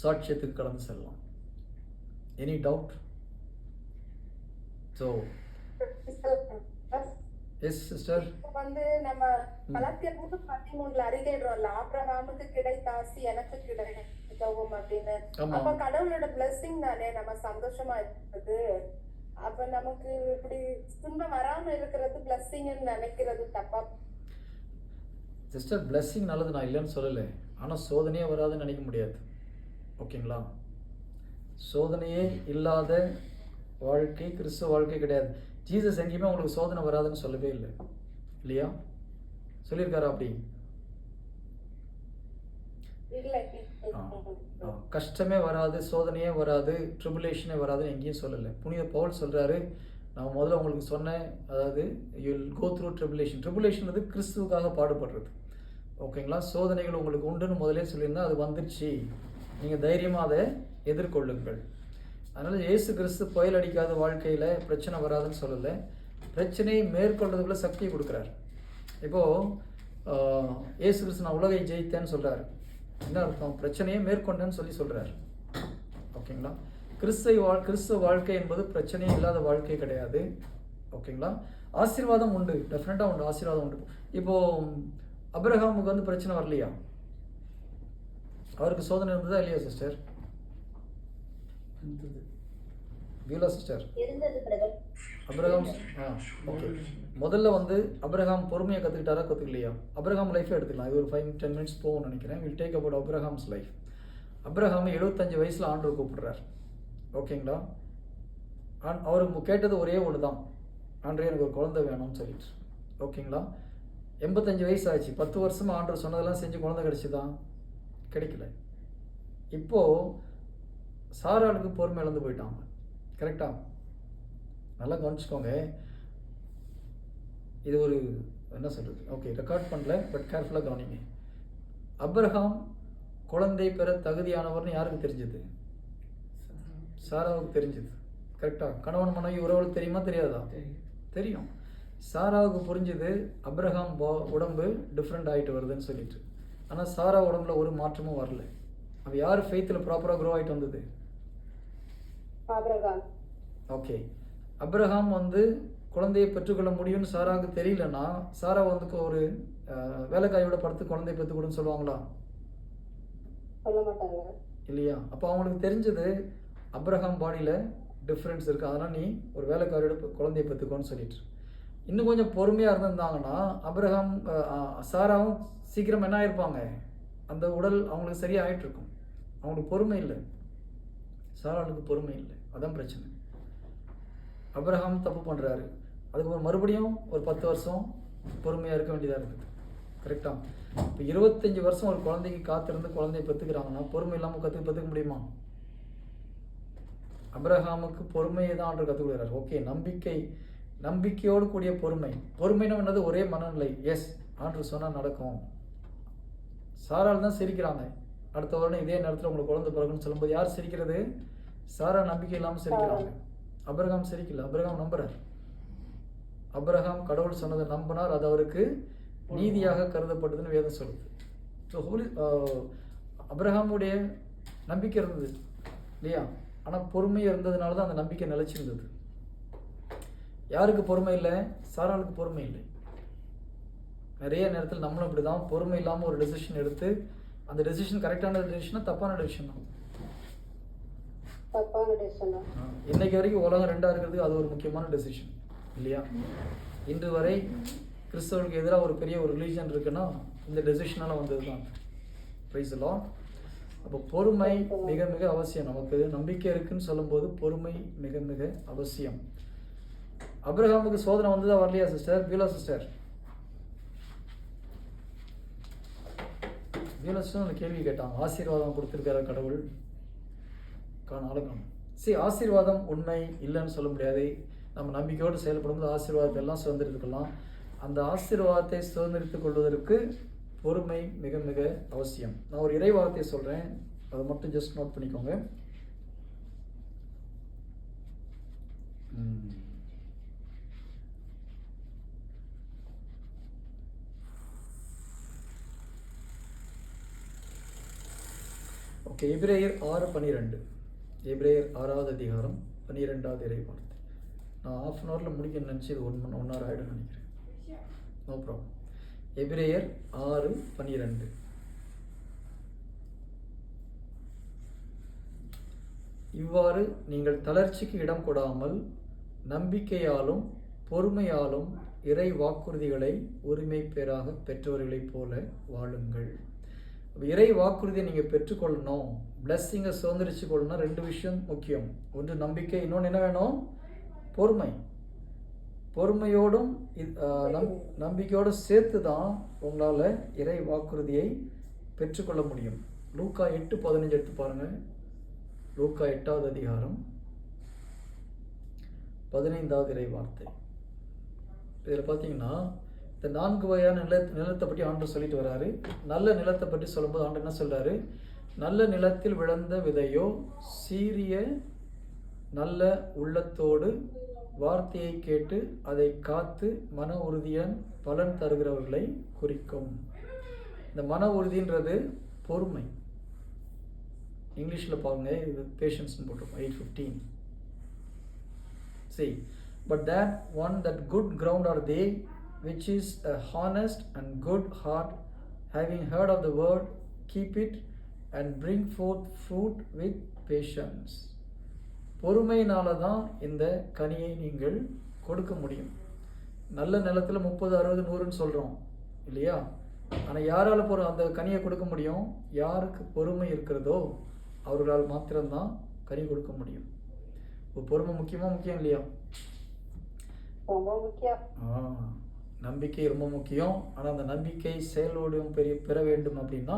S1: சாட்சியத்துக்கு கடந்து செல்லலாம். Any doubt? So yes sister.
S3: நம்ம கலாத்தியர் 3:13 அறிக்கையிடுறோம்ல, ஆபிரகாமுக்கு கிடைத்த ஆசி எனக்கு கிடைக்கவும் அப்படின்னு. அப்ப கடவுளோட பிளெஸிங் தானே நம்ம சந்தோஷமா இருக்குது. அப்ப நமக்கு இப்படி துன்பம் வராம இருக்கிறது பிளெஸிங்னு நினைக்கிறது தப்பா?
S1: சிஸ்டர், பிளெஸிங் நல்லது, நான் இல்லைன்னு சொல்லலை. ஆனால் சோதனையே வராதுன்னு நினைக்க முடியாது. ஓகேங்களா? சோதனையே இல்லாத வாழ்க்கை கிறிஸ்துவ வாழ்க்கை கிடையாது. ஜீசஸ் எங்கேயுமே உங்களுக்கு சோதனை வராதுன்னு சொல்லவே இல்லை இல்லையா? சொல்லியிருக்காரா அப்படி? கஷ்டமே வராது, சோதனையே வராது, ட்ரிபுலேஷனே வராதுன்னு எங்கேயும் சொல்லலை. புனித பவுல் சொல்கிறாரு, நான் முதல்ல உங்களுக்கு சொன்னேன், அதாவது you will go through tribulation. Tribulation வந்து கிறிஸ்துவுக்காக பாடுபடுறது. ஓகேங்களா? சோதனைகள் உங்களுக்கு உண்டுன்னு முதலே சொல்லியிருந்தா அது வந்துடுச்சு, நீங்கள் தைரியமாக அதை எதிர்கொள்ளுங்கள். அதனால் இயேசு கிறிஸ்து புயல் அடிக்காத வாழ்க்கையில் பிரச்சனை வராதுன்னு சொல்லலை, பிரச்சனையை மேற்கொள்றதுக்குள்ள சக்தியை கொடுக்குறாரு. இப்போது இயேசு கிறிஸ்து நான் உலகை ஜெயித்தேன்னு சொல்கிறார். என்ன அர்த்தம்? பிரச்சனையை மேற்கொண்டேன்னு சொல்கிறார். ஓகேங்களா? கிறிஸ்துவ வாழ்க்கை என்பது பிரச்சனையே இல்லாத வாழ்க்கை கிடையாது. ஓகேங்களா? ஆசீர்வாதம் உண்டு, டெஃபினட்டாக உண்டு, ஆசீர்வாதம் உண்டு. இப்போது அபிரகாமுக்கு பிரச்சனை வரலையா? அவருக்கு சோதனை இருந்ததா இல்லையா சிஸ்டர்? வியூலா சிஸ்டர்
S3: இருந்தது பிரதர்.
S1: Abraham okay. முதல்ல வந்து அப்ரஹாம் பொறுமையை கற்றுக்கிட்டாரா கற்றுக்கலையா? அப்ரஹாம் லைஃபே எடுத்துக்கலாம். இது ஒரு 5-10 மினிட்ஸ் போகும்னு நினைக்கிறேன். Will take about Abraham's life. Abraham 75 வயசில் ஆண்டவர் கூப்பிடுறார். ஓகேங்களா? அவருக்கு கேட்டது ஒரே ஒன்று தான், ஆண்டரே எனக்கு ஒரு குழந்தை வேணும்னு சொல்லிட்டு. ஓகேங்களா? 85 வயசு ஆச்சு. 10 வருஷமாக ஆண்டவர் சொன்னதெல்லாம் செஞ்சு குழந்தை கிடைச்சிதான்? கிடைக்கல. இப்போது சாராளுக்கு பொறுமை இழந்து போயிட்டாங்க. கரெக்டாக? நல்லா கவனிச்சுக்கோங்க. இது ஒரு என்ன சொல்கிறது, ஓகே ரெக்கார்ட் பண்ணல, பட் கேர்ஃபுல்லாக கவனிங்க. அப்ரஹாம் குழந்தை பெற தகுதியானவர்னு யாருக்கு தெரிஞ்சது? சாராவுக்கு தெரிஞ்சது. கரெக்டாக? கணவன் மனைவி உறவுகளுக்கு தெரியுமா தெரியாதா? தெரியும். சாராவுக்கு புரிஞ்சது அப்ரஹாம் உடம்பு டிஃப்ரெண்ட் ஆகிட்டு வருதுன்னு சொல்லிட்டு. ஆனால் சாரா உடம்புல ஒரு மாற்றமும் வரல. அப்போ யார் ஃபெய்த்தில் ப்ராப்பராக க்ரோ ஆகிட்டு வந்தது?
S3: அப்ரஹாம்.
S1: ஓகே. அப்ரஹாம் வந்து குழந்தையை பெற்றுக்கொள்ள முடியும்னு சாராவுக்கு தெரியலன்னா சாரா வந்து ஒரு வேலைக்காயோட படுத்து குழந்தையை பெற்றுக்கொடுன்னு சொல்லுவாங்களா?
S3: சொல்ல மாட்டாங்க
S1: இல்லையா? அப்போ அவங்களுக்கு தெரிஞ்சது அப்ரஹாம் பாடியில் டிஃப்ரென்ஸ் இருக்குது, அதனால் நீ ஒரு வேலைக்காரியோட குழந்தையை பெற்றுக்கோன்னு சொல்லிட்டு. இன்னும் கொஞ்சம் பொறுமையாக இருந்திருந்தாங்கன்னா அப்ரஹாம் சாராவும் சீக்கிரம் என்ன ஆயிருப்பாங்க, அந்த உடல் அவங்களுக்கு சரியாக ஆகிட்டுருக்கும். அவங்களுக்கு பொறுமை இல்லை, சாராளுக்கு பொறுமை இல்லை. அதான் பிரச்சனை. அப்ரஹாம் தப்பு பண்ணுறாரு. அதுக்கப்புறம் மறுபடியும் ஒரு 10 வருஷம் பொறுமையாக இருக்க வேண்டியதாக இருக்குது. கரெக்டாக? இப்போ 25 வருஷம் ஒரு குழந்தைக்கு காத்திருந்து குழந்தைய பெற்றுக்கிறாங்கன்னா பொறுமை இல்லாமல் பெற்றுக்க முடியுமா? அப்ரஹாமுக்கு பொறுமையை தான் ஆண்டவர் கற்றுக் கொடுக்குறாரு. ஓகே, நம்பிக்கையோடு கூடிய பொறுமை. பொறுமைன்னு என்னது? ஒரே மனநிலை. எஸ், ஆண்டவர் சொன்னால் நடக்கும். சாரால் தான் சிரிக்கிறாங்க. அடுத்த வருடம் இதே நேரத்தில் உங்களுக்கு குழந்தை பிறகுன்னு சொல்லும்போது யார் சிரிக்கிறது? சாரா நம்பிக்கை இல்லாமல் சிரிக்கிறாங்க. அப்ரஹாம் சிரிக்கல. அப்ரஹாம் நம்புறார். அப்ரஹாம் கடவுள் சொன்னதை நம்பினார். அது அவருக்கு நீதியாக கருதப்பட்டதுன்னு வேதம் சொல்லுது. ஸோ அப்ரஹாமுடைய நம்பிக்கை இருந்தது இல்லையா? ஆனால் பொறுமை இருந்ததுனால தான் அந்த நம்பிக்கை நிலைச்சிருந்தது. யாருக்கு பொறுமை இல்லை? சாராளுக்கு பொறுமை இல்லை. நிறைய நேரத்தில் நம்மளும் இப்படி தான் பொறுமை இல்லாமல் ஒரு டெசிஷன் எடுத்து அந்த டெசிஷன் கரெக்டான டெசிஷனா தப்பான டெசிஷனா? இன்னைக்கு வரைக்கும் உலகம் ரெண்டாக இருக்கிறதுக்கு அது ஒரு முக்கியமான டெசிஷன் இல்லையா? இன்று வரை கிறிஸ்தவர்களுக்கு எதிராக ஒரு பெரிய ஒரு ரிலீஜன் இருக்குன்னா இந்த டெசிஷனால் வந்தது தான். Price the Lord. அப்போ பொறுமை மிக மிக அவசியம். நமக்கு நம்பிக்கை இருக்குன்னு சொல்லும்போது பொறுமை மிக மிக அவசியம். அப்ரஹாமுக்கு சோதனை வந்ததா வரலையா சிஸ்டர்? பியூலா சிஸ்டர் அந்த கேள்வி கேட்டாங்க. ஆசீர்வாதம் கொடுத்துருக்காரு கடவுள்? காணாலும் ஆசீர்வாதம் உண்மை இல்லைன்னு சொல்ல முடியாது. நம்ம நம்பிக்கையோடு செயல்படும்போது ஆசீர்வாதத்தை எல்லாம் சுதந்திரித்துக்கலாம். அந்த ஆசீர்வாதத்தை சுதந்திரித்துக் கொள்வதற்கு பொறுமை மிக மிக அவசியம். நான் ஒரு இறைவார்த்தையை சொல்கிறேன், அதை மட்டும் ஜஸ்ட் நோட் பண்ணிக்கோங்க. ஓகே, எபிரேயர் 6:12. எபிரேயர் 6வது அதிகாரம் 12வது இறைவார்த்தை. நான் 1/2 an hour முடிக்கணும்னு நினச்சி இது 1 hour ஆகிடும் நினைக்கிறேன். No problem. எபிரேயர் 6:12. இவ்வாறு நீங்கள் தளர்ச்சிக்கு இடம் கொடாமல் நம்பிக்கையாலும் பொறுமையாலும் இறை வாக்குறுதிகளை உரிமை பேராக பெற்றவர்களைப் போல வாழுங்கள். இறை வாக்குறுதியை நீங்கள் பெற்றுக்கொள்ளணும், பிளஸ்ஸிங்கை சுதந்திரிச்சு கொள்ளணும். 2 விஷயம் முக்கியம். ஒன்று நம்பிக்கை, இன்னொன்று என்ன வேணும்? பொறுமை. பொறுமையோடும் நம்பிக்கையோடு சேர்த்து தான் உங்களால் இறை வாக்குறுதியை பெற்றுக்கொள்ள முடியும். லூக்கா 8:15 எடுத்து பாருங்கள். லூக்கா 8வது அதிகாரம் 15வது இறை வார்த்தை. இதில் பார்த்தீங்கன்னா இந்த 4 வகையான நிலத்தை பற்றி ஆண்டவர் சொல்லிட்டு வர்றாரு. நல்ல நிலத்தை பற்றி சொல்லும்போது ஆண்டவர் என்ன சொல்கிறாரு? நல்ல நிலத்தில் விழுந்த விதையோ சீரிய நல்ல உள்ளத்தோடு வார்த்தையை கேட்டு அதை காத்து மன உறுதியான் பலன் தருகிறவர்களை குறிக்கும். இந்த மன உறுதின்றது பொறுமை. இங்கிலீஷில் பாருங்க, இது பேஷன்ஸ்னு போட்டிருக்கோம் 8:15. See, but that one that good ground are they which is a honest and good heart, having heard of the word, keep it and bring forth fruit with patience. பொறுமையினால தான் இந்த கனியை நீங்கள் கொடுக்க முடியும். நல்ல நிலத்தில் 30, 60, 100ன்னு சொல்கிறோம் இல்லையா? ஆனால் யாரால் அந்த கனியை கொடுக்க முடியும்? யாருக்கு பொறுமை இருக்கிறதோ அவர்களால் மாத்திரம்தான் கனி கொடுக்க முடியும். இப்போ பொறுமை முக்கியம் இல்லையா?
S2: ரொம்ப முக்கியம்.
S1: நம்பிக்கை ரொம்ப முக்கியம். ஆனால் அந்த நம்பிக்கை செயலோடும் பெற வேண்டும் அப்படின்னா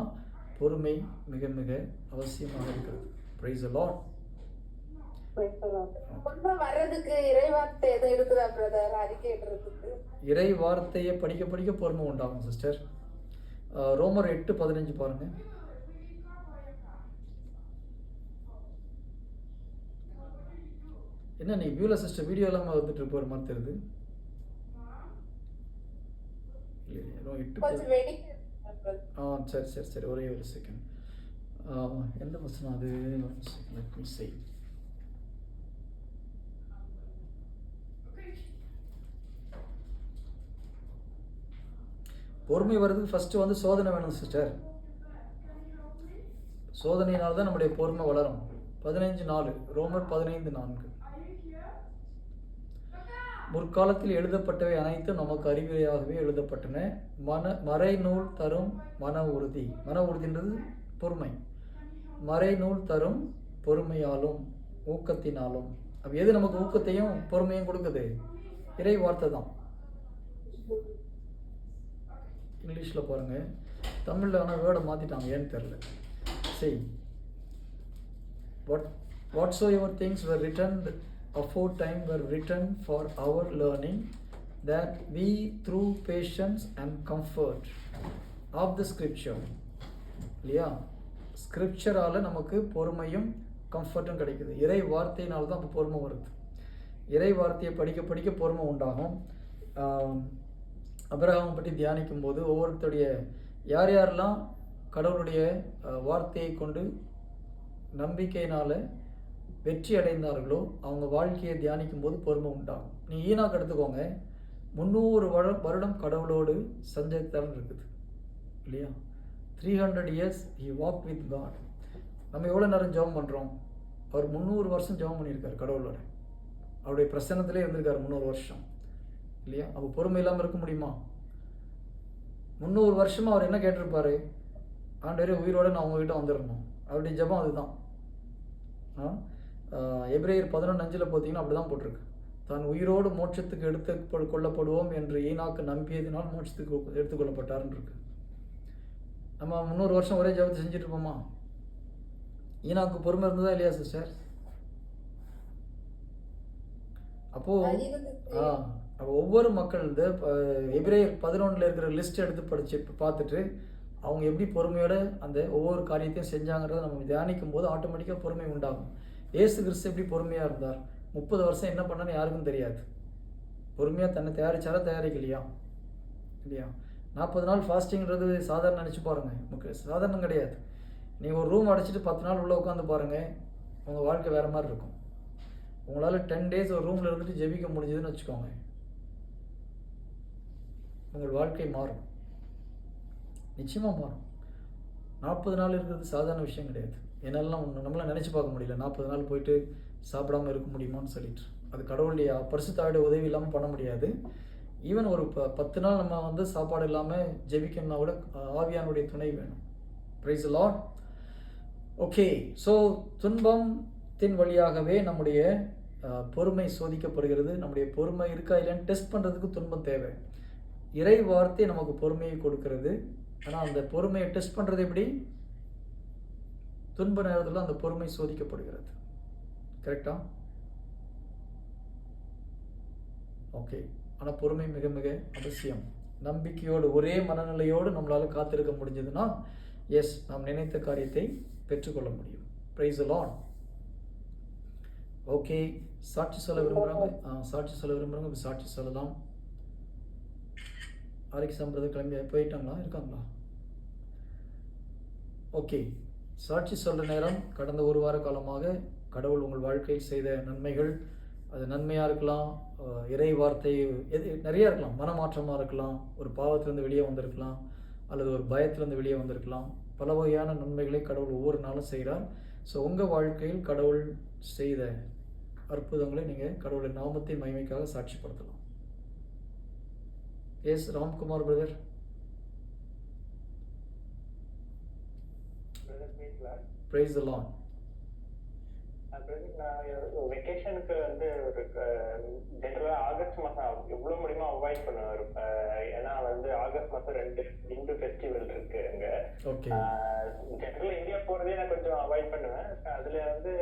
S1: பொறுமை மிக மிக அவசியமாக இருக்கிறது. Price the Lord.
S3: வர்றதுக்கு இறை வார்த்தை எதுவும் இருக்குதா பிரதர்? அறிக்கையிடுறதுக்கு
S1: இறை வார்த்தையை படிக்க படிக்க பொறுமை உண்டாகும் சிஸ்டர். ரோமர் 8:15 பாருங்க. என்ன நீ வியூல சிஸ்டர் வீடியோ இல்லாமல் வந்துட்டு இருப்ப மாதிரி தெரியுது. சரி ஒரே ஒரு செகண்ட். எந்த வசனம் அது? பொறுமை வர்றதுக்கு ஃபர்ஸ்ட் வந்து சோதனை வேணும் சிஸ்டர். சோதனையினால தான் நம்முடைய பொறுமை வளரும். 15:4 ரோமர் 15:4. முற்காலத்தில் எழுதப்பட்டவை அனைத்தும் நமக்கு அறிவுரையாகவே எழுதப்பட்டன. மறைநூல் தரும் மன உறுதின்றது பொறுமை. மறைநூல் தரும் பொறுமையாலும் ஊக்கத்தினாலும். அப்போ எது நமக்கு ஊக்கத்தையும் பொறுமையும் கொடுக்குது? இறை வார்த்தை தான். இங்கிலீஷில் பாருங்க, தமிழில் ஆனால் வேர்டை மாற்றிட்டாங்க, ஏன்னு தெரில. சரி, whatsoever things were written aforetime were written for our learning, that we through patience and comfort of the scripture, இல்லையா? ஸ்கிரிப்சரால் நமக்கு பொறுமையும் கம்ஃபர்ட்டும் கிடைக்குது. இறை வார்த்தையினால தான் அப்போ பொறுமை வருது. இறை வார்த்தையை படிக்க படிக்க பொறுமை உண்டாகும். அபிரகாம் பற்றி தியானிக்கும் போது ஒவ்வொருத்தருடைய யாரெல்லாம் கடவுளுடைய வார்த்தையை கொண்டு நம்பிக்கையினால் வெற்றி அடைந்தார்களோ அவங்க வாழ்க்கையை தியானிக்கும் போது பொறுமை உண்டாகும். நீ ஈனாக்கு எடுத்துக்கோங்க, 300 வருடம் கடவுளோடு சஞ்சரித்தாலும் இருக்குது இல்லையா? 300 years he walked with God. நம்ம எவ்வளோ நேரம் ஜெபம் பண்ணுறோம்? அவர் 300 வருஷம் ஜெபம் பண்ணியிருக்கார் கடவுளோட. அவருடைய பிரசன்னத்திலே இருந்திருக்காரு 300 வருஷம் இல்லையா? அப்போ பொறுமை இல்லாமல் இருக்க முடியுமா? 300 வருஷமாக அவர் என்ன கேட்டிருப்பாரு? ஆண்டவரே உயிரோடு நான் உங்ககிட்ட வந்துடணும். அவருடைய ஜெபம் அதுதான். எபிரேயர் 11:5 பார்த்தீங்கன்னா அப்படி தான் போட்டிருக்கு. தான் உயிரோடு மோட்சத்துக்கு எடுத்து கொள்ளப்படுவோம் என்று ஈனாக்கு நம்பியதினால் மோட்சத்துக்கு எடுத்துக்கொள்ளப்பட்டார்ன்னு இருக்கு. நம்ம 300 வருஷம் ஒரே ஜெபத்தை செஞ்சுட்டு இருப்போமா? ஈனாக்கு பொறுமை இருந்ததா இல்லையா சிஸ்டர்? அப்போ ஒவ்வொரு மக்கள் இந்த எபிரேயர் 11 இருக்கிற லிஸ்ட் எடுத்து படிச்சு பார்த்துட்டு அவங்க எப்படி பொறுமையோட அந்த ஒவ்வொரு காரியத்தையும் செஞ்சாங்கிறத நம்ம தியானிக்கும் போது ஆட்டோமேட்டிக்காக பொறுமை உண்டாகும். ஏசு கிறிஸ்து எப்படி பொறுமையாக இருந்தார்? 30 வருஷம் என்ன பண்ணான்னு யாருக்கும் தெரியாது. பொறுமையாக தன்னை தயாரிக்கலையா இல்லையா? 40 நாள் ஃபாஸ்டிங்கிறது சாதாரண நினச்சி பாருங்கள், சாதாரணம் கிடையாது. நீங்கள் ஒரு ரூம் அடைச்சிட்டு 10 நாள் உள்ளே உட்காந்து பாருங்கள், உங்கள் வாழ்க்கை வேறு மாதிரி இருக்கும். உங்களால் 10 days ஒரு ரூமில் இருந்துட்டு ஜெபிக்க முடிஞ்சதுன்னு வச்சுக்கோங்க, உங்கள் வாழ்க்கை மாறும், நிச்சயமாக மாறும். 40 நாள் இருக்கிறது சாதாரண விஷயம் கிடையாது. என்னெல்லாம் நம்மளாம் நினச்சி பார்க்க முடியல. 40 நாள் போயிட்டு சாப்பிடாமல் இருக்க முடியுமான்னு சொல்லிட்டு அது கடவுளுடைய பரிசுத்தாவுடைய உதவி இல்லாமல் பண்ண முடியாது. ஈவன் ஒரு 10 நாள் நம்ம வந்து சாப்பாடு இல்லாமல் ஜெபிக்கணும்னா கூட ஆவியானுடைய துணை வேணும். Price the lord. Okay, so துன்பத்தின் வழியாகவே நம்முடைய பொறுமை சோதிக்கப்படுகிறது. நம்முடைய பொறுமை இருக்கா இல்லைன்னு டெஸ்ட் பண்ணுறதுக்கு துன்பம் தேவை. இறை வார்த்தை நமக்கு பொறுமையை கொடுக்கிறது. ஆனால் அந்த பொறுமையை டெஸ்ட் பண்ணுறது எப்படி? துன்ப நேரத்தில் அந்த பொறுமை சோதிக்கப்படுகிறது. கரெக்டா? ஓகே. ஆனால் பொறுமை மிக மிக அவசியம். நம்பிக்கையோடு ஒரே மனநிலையோடு நம்மளால் காத்திருக்க முடிஞ்சதுன்னா எஸ், நாம் நினைத்த காரியத்தை பெற்றுக்கொள்ள முடியும். Price the lord. ஓகே, சாட்சி சொல்ல விரும்புகிறாங்க, சாட்சி சொல்லலாம். ஆரிக்கு சம்பிரதாயம் கிளம்பி போயிட்டாங்களா, இருக்காங்களா? ஓகே, சாட்சி சொல்கிற நேரம் கடந்த ஒரு வார காலமாக கடவுள் உங்கள் வாழ்க்கையில் செய்த நன்மைகள், அது நன்மையாக இருக்கலாம், இறை வார்த்தை நிறையா இருக்கலாம், மனமாற்றமாக இருக்கலாம், ஒரு பாவத்திலேருந்து வெளியே வந்திருக்கலாம், அல்லது ஒரு பயத்திலேருந்து வெளியே வந்திருக்கலாம். பல வகையான நன்மைகளை கடவுள் ஒவ்வொரு நாளும் செய்கிறார். ஸோ உங்கள் வாழ்க்கையில் கடவுள் செய்த அற்புதங்களை நீங்கள் கடவுளின் நாமத்தின் மகிமைக்காக சாட்சிப்படுத்தலாம். Yes Ramkumar brother. Praise the lord.
S4: நான் வெக்கேஷனுக்கு வந்து ஒரு ஜென்ரலா ஆகஸ்ட் மாசம் எவ்வளவு முடியுமோ அவாய்ட் பண்ணுவாரு. ஏன்னா வந்து ஆகஸ்ட் மாசம் 2 இந்து ஃபெஸ்டிவல் இருக்கு அங்க. ஜென்ரலா இந்தியா போறதே நான் கொஞ்சம் அவாய்ட் பண்ணுவேன். அதுல வந்து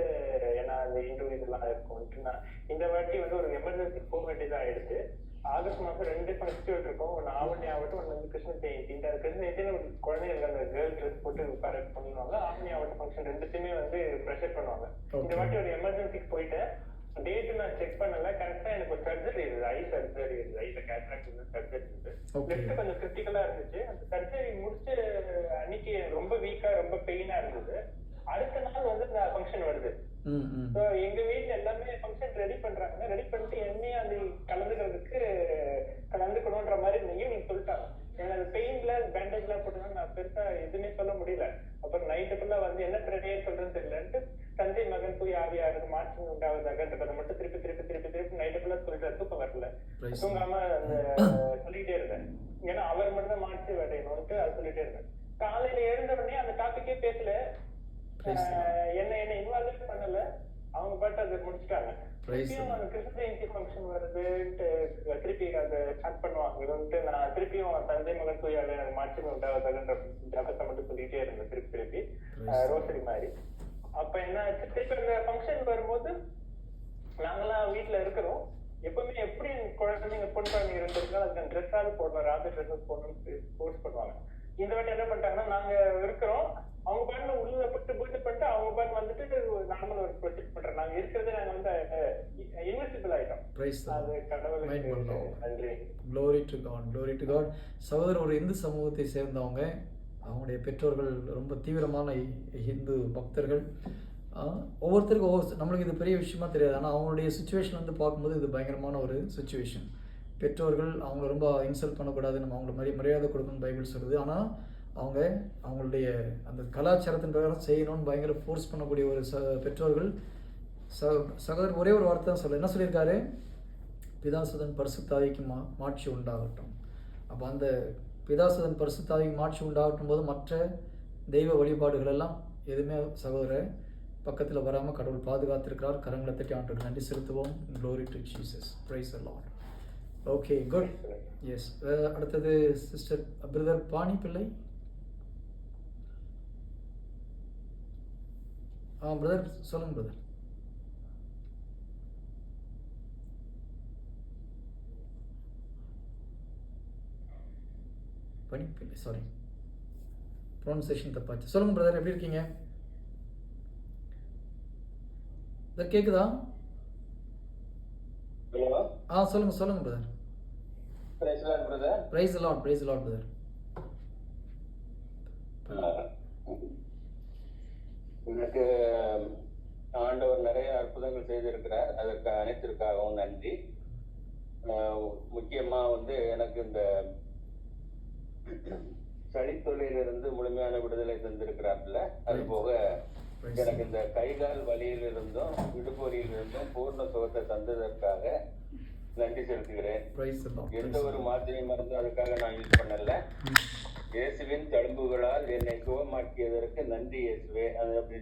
S4: ஏன்னா அந்த இந்து இதெல்லாம் இருக்கும். நான் இந்த வாட்டி வந்து ஒரு எமர்ஜென்சி போக வேண்டியதா ஆயிடுச்சு. ஆகஸ்ட் மாசம் 2 ஃபெஸ்டிவல் இருக்கும். ஒன்று ஆவணி ஆகட்டும், ஒன்று வந்து கிருஷ்ண ஜெயந்தி. இந்த கிருஷ்ண ஜெயந்தி குழந்தைங்களுக்கு அந்த கேர்ள் ட்ரெஸ் போட்டு கரெக்ட் பண்ணுவாங்க. ஆவணி ஆகட்டும் ஃபங்க்ஷன் ரெண்டுத்தையுமே வந்து ப்ரெஷர் பண்ணுவாங்க. இந்த வாட்டி ஒரு எமர்ஜென்சிக்கு போயிட்டு டேட்டு நான் செக் பண்ணல. கரெக்டா எனக்கு ஒரு சர்ஜரி இருந்தது, ஐ சர்ஜரி இருந்தது, ஐல கேட்ராக்ட் சர்ஜரி இருந்தது. லெஃப்ட் கொஞ்சம் கிரிட்டிக்கலா இருந்துச்சு. அந்த சர்ஜரி முடிச்சு அன்னைக்கு ரொம்ப வீக்கா ரொம்ப பெயினா இருந்தது. அடுத்த நாள் வந்து இந்த ஃபங்க்ஷன் வருது. எங்க வீட்டுல எல்லாமே ஃபங்க்ஷன் ரெடி பண்றாங்க. ரெடி பண்ணிட்டு என்னையும் அந்த கலந்துக்கணும்ன்ற மாதிரி ஈவினிங் சொல்லிட்டாங்க. எனக்கு அது பெயின்ல பேண்டேஜ் எல்லாம் போட்டு நான் பெருசா எதுவுமே சொல்ல முடியல. அப்புறம் நைட்டுக்குள்ள வந்து என்ன பிரச்சனையே சொல்றேன்னு தெரியலன்ட்டு தந்தை மகன் போய் ஆவியாருக்கு மாற்றம் உண்டாவதாகன்றதை மட்டும் திருப்பி நைட்டுக்குள்ள சொல்லிட்டு தூக்கம் வரல. தூங்காம அந்த சொல்லிட்டே இருந்தேன். ஏன்னா அவர் மட்டும் தான் மாற்றி அடையணும்ட்டு அது சொல்லிட்டே இருந்தேன். காலையில எழுந்த உடனே அந்த டாபிக்கே பேசல, என்ன இன்வால்வ் பண்ணல. அவங்க பாட்டு அதை முடிச்சுட்டாங்க. திருப்பியும் கிருஷ்ண ஜெயந்தி ஃபங்க்ஷன் வருது, திருப்பி அதை ஸ்டார்ட் பண்ணுவாங்க. நான் திருப்பியும் தந்தை மகன் தூய் மாற்றம் உண்டாவதாகன்ற ஜபத்தை மட்டும் சொல்லிட்டே இருந்தேன் திருப்பி ரோசரி மாதிரி. அப்ப என்ன ஆச்சு, திருப்பி அந்த ஃபங்க்ஷன் வரும்போது நாங்கெல்லாம் வீட்டுல இருக்கிறோம். எப்பவுமே எப்படி குழந்தைங்க பொண்ணு குழந்தைங்க 2 இருந்தாலும் அதுக்கு ட்ரெஸ்ஸாவது போடணும், ராத்திரி ட்ரெஸ்ஸஸ் போடணும்னு ஃபோர்ஸ் பண்ணுவாங்க. இந்த வாட்டி என்ன பண்ணிட்டாங்கன்னா, நாங்க இருக்கிறோம், அவங்க பாட்டு உள்ள பண்ணிட்டு அவங்க பாட்டு வந்துட்டு நார்மல் ஒரு ப்ரொஜெக்ட் பண்றோம். நாங்க இருக்கிறதே நாங்க வந்து இன்வெஸ்டிபிள் ஆயிட்டோம். அது கடவுளுக்கு நன்றி.
S1: Glory to God, glory to God. சகோதரர் ஒரு இந்து சமூகத்தை சேர்ந்தவங்க, அவங்களுடைய பெற்றோர்கள் ரொம்ப தீவிரமான ஹிந்து பக்தர்கள். ஒவ்வொருத்தருக்கும் நம்மளுக்கு இது பெரிய விஷயமா தெரியாது. ஆனால் அவங்களுடைய சுச்சுவேஷன் வந்து பார்க்கும்போது இது பயங்கரமான ஒரு சுச்சுவேஷன். பெற்றோர்கள் அவங்கள ரொம்ப இன்சல்ட் பண்ணக்கூடாது, நம்ம அவங்கள மரியாதை கொடுக்கணும்னு பைபிள் சொல்லுது. ஆனால் அவங்களுடைய அந்த கலாச்சாரத்தின் பிரகாரம் செய்யணும்னு பயங்கர ஃபோர்ஸ் பண்ணக்கூடிய ஒரு பெற்றோர்கள். சகோதரர் ஒரே ஒரு வார்த்தை தான் என்ன சொல்லியிருக்காரு, பிதாசுதன் பரிசுத்தாவிக்கு மாட்சி உண்டாகட்டும். அப்போ அந்த பிதாசுதன் பரிசுத்தாவிக்கு மாட்சி உண்டாகட்டும் போது மற்ற தெய்வ வழிபாடுகள் எல்லாம் எதுவுமே சகோதரர் பக்கத்தில் வராமல் கடவுள் பாதுகாத்திருக்கிறார். கரங்களை தட்டி ஆண்டவருக்கு நன்றி செலுத்துவோம். Glory to Jesus. Praise the Lord. Okay, good. Yes, அடுத்தது சிஸ்டர் பிரதர் பாணி பிள்ளை. பிரதர் சொல்லுங்க பிரதர். பணி பிள்ளை, சாரி ப்ரொனன்சியேஷன் தப்பாச்சு. சொல்லுங்க பிரதர், எப்படி இருக்கீங்க? கேக்குதா? சொல்லுங்க brother.
S5: Praise the Lord brother.
S1: Praise the Lord, price the Lord brother.
S5: எனக்கு ஆண்டவர் நிறைய அற்புதங்கள் செய்திருக்கிறார். அதற்கு அனைத்திற்காகவும் நன்றி. முக்கியமா வந்து எனக்கு இந்த சளித்தொல்லையிலிருந்து முழுமையான விடுதலை தந்திருக்கிறார்ல. அது போக எனக்கு இந்த கைகால் வலியிலிருந்தும் இடுப்பு வலியிலிருந்தும் பூர்ண சுகத்தை தந்ததற்காக நன்றி செலுத்துகிறேன். எந்த ஒரு மாத்திரை மருந்து அதுக்காக நான் யூஸ் பண்ணல. இயேசுவின் தழும்புகளால் என்னை சுகமாக்கியதற்கு நன்றி இயேசுவே. அது அப்படி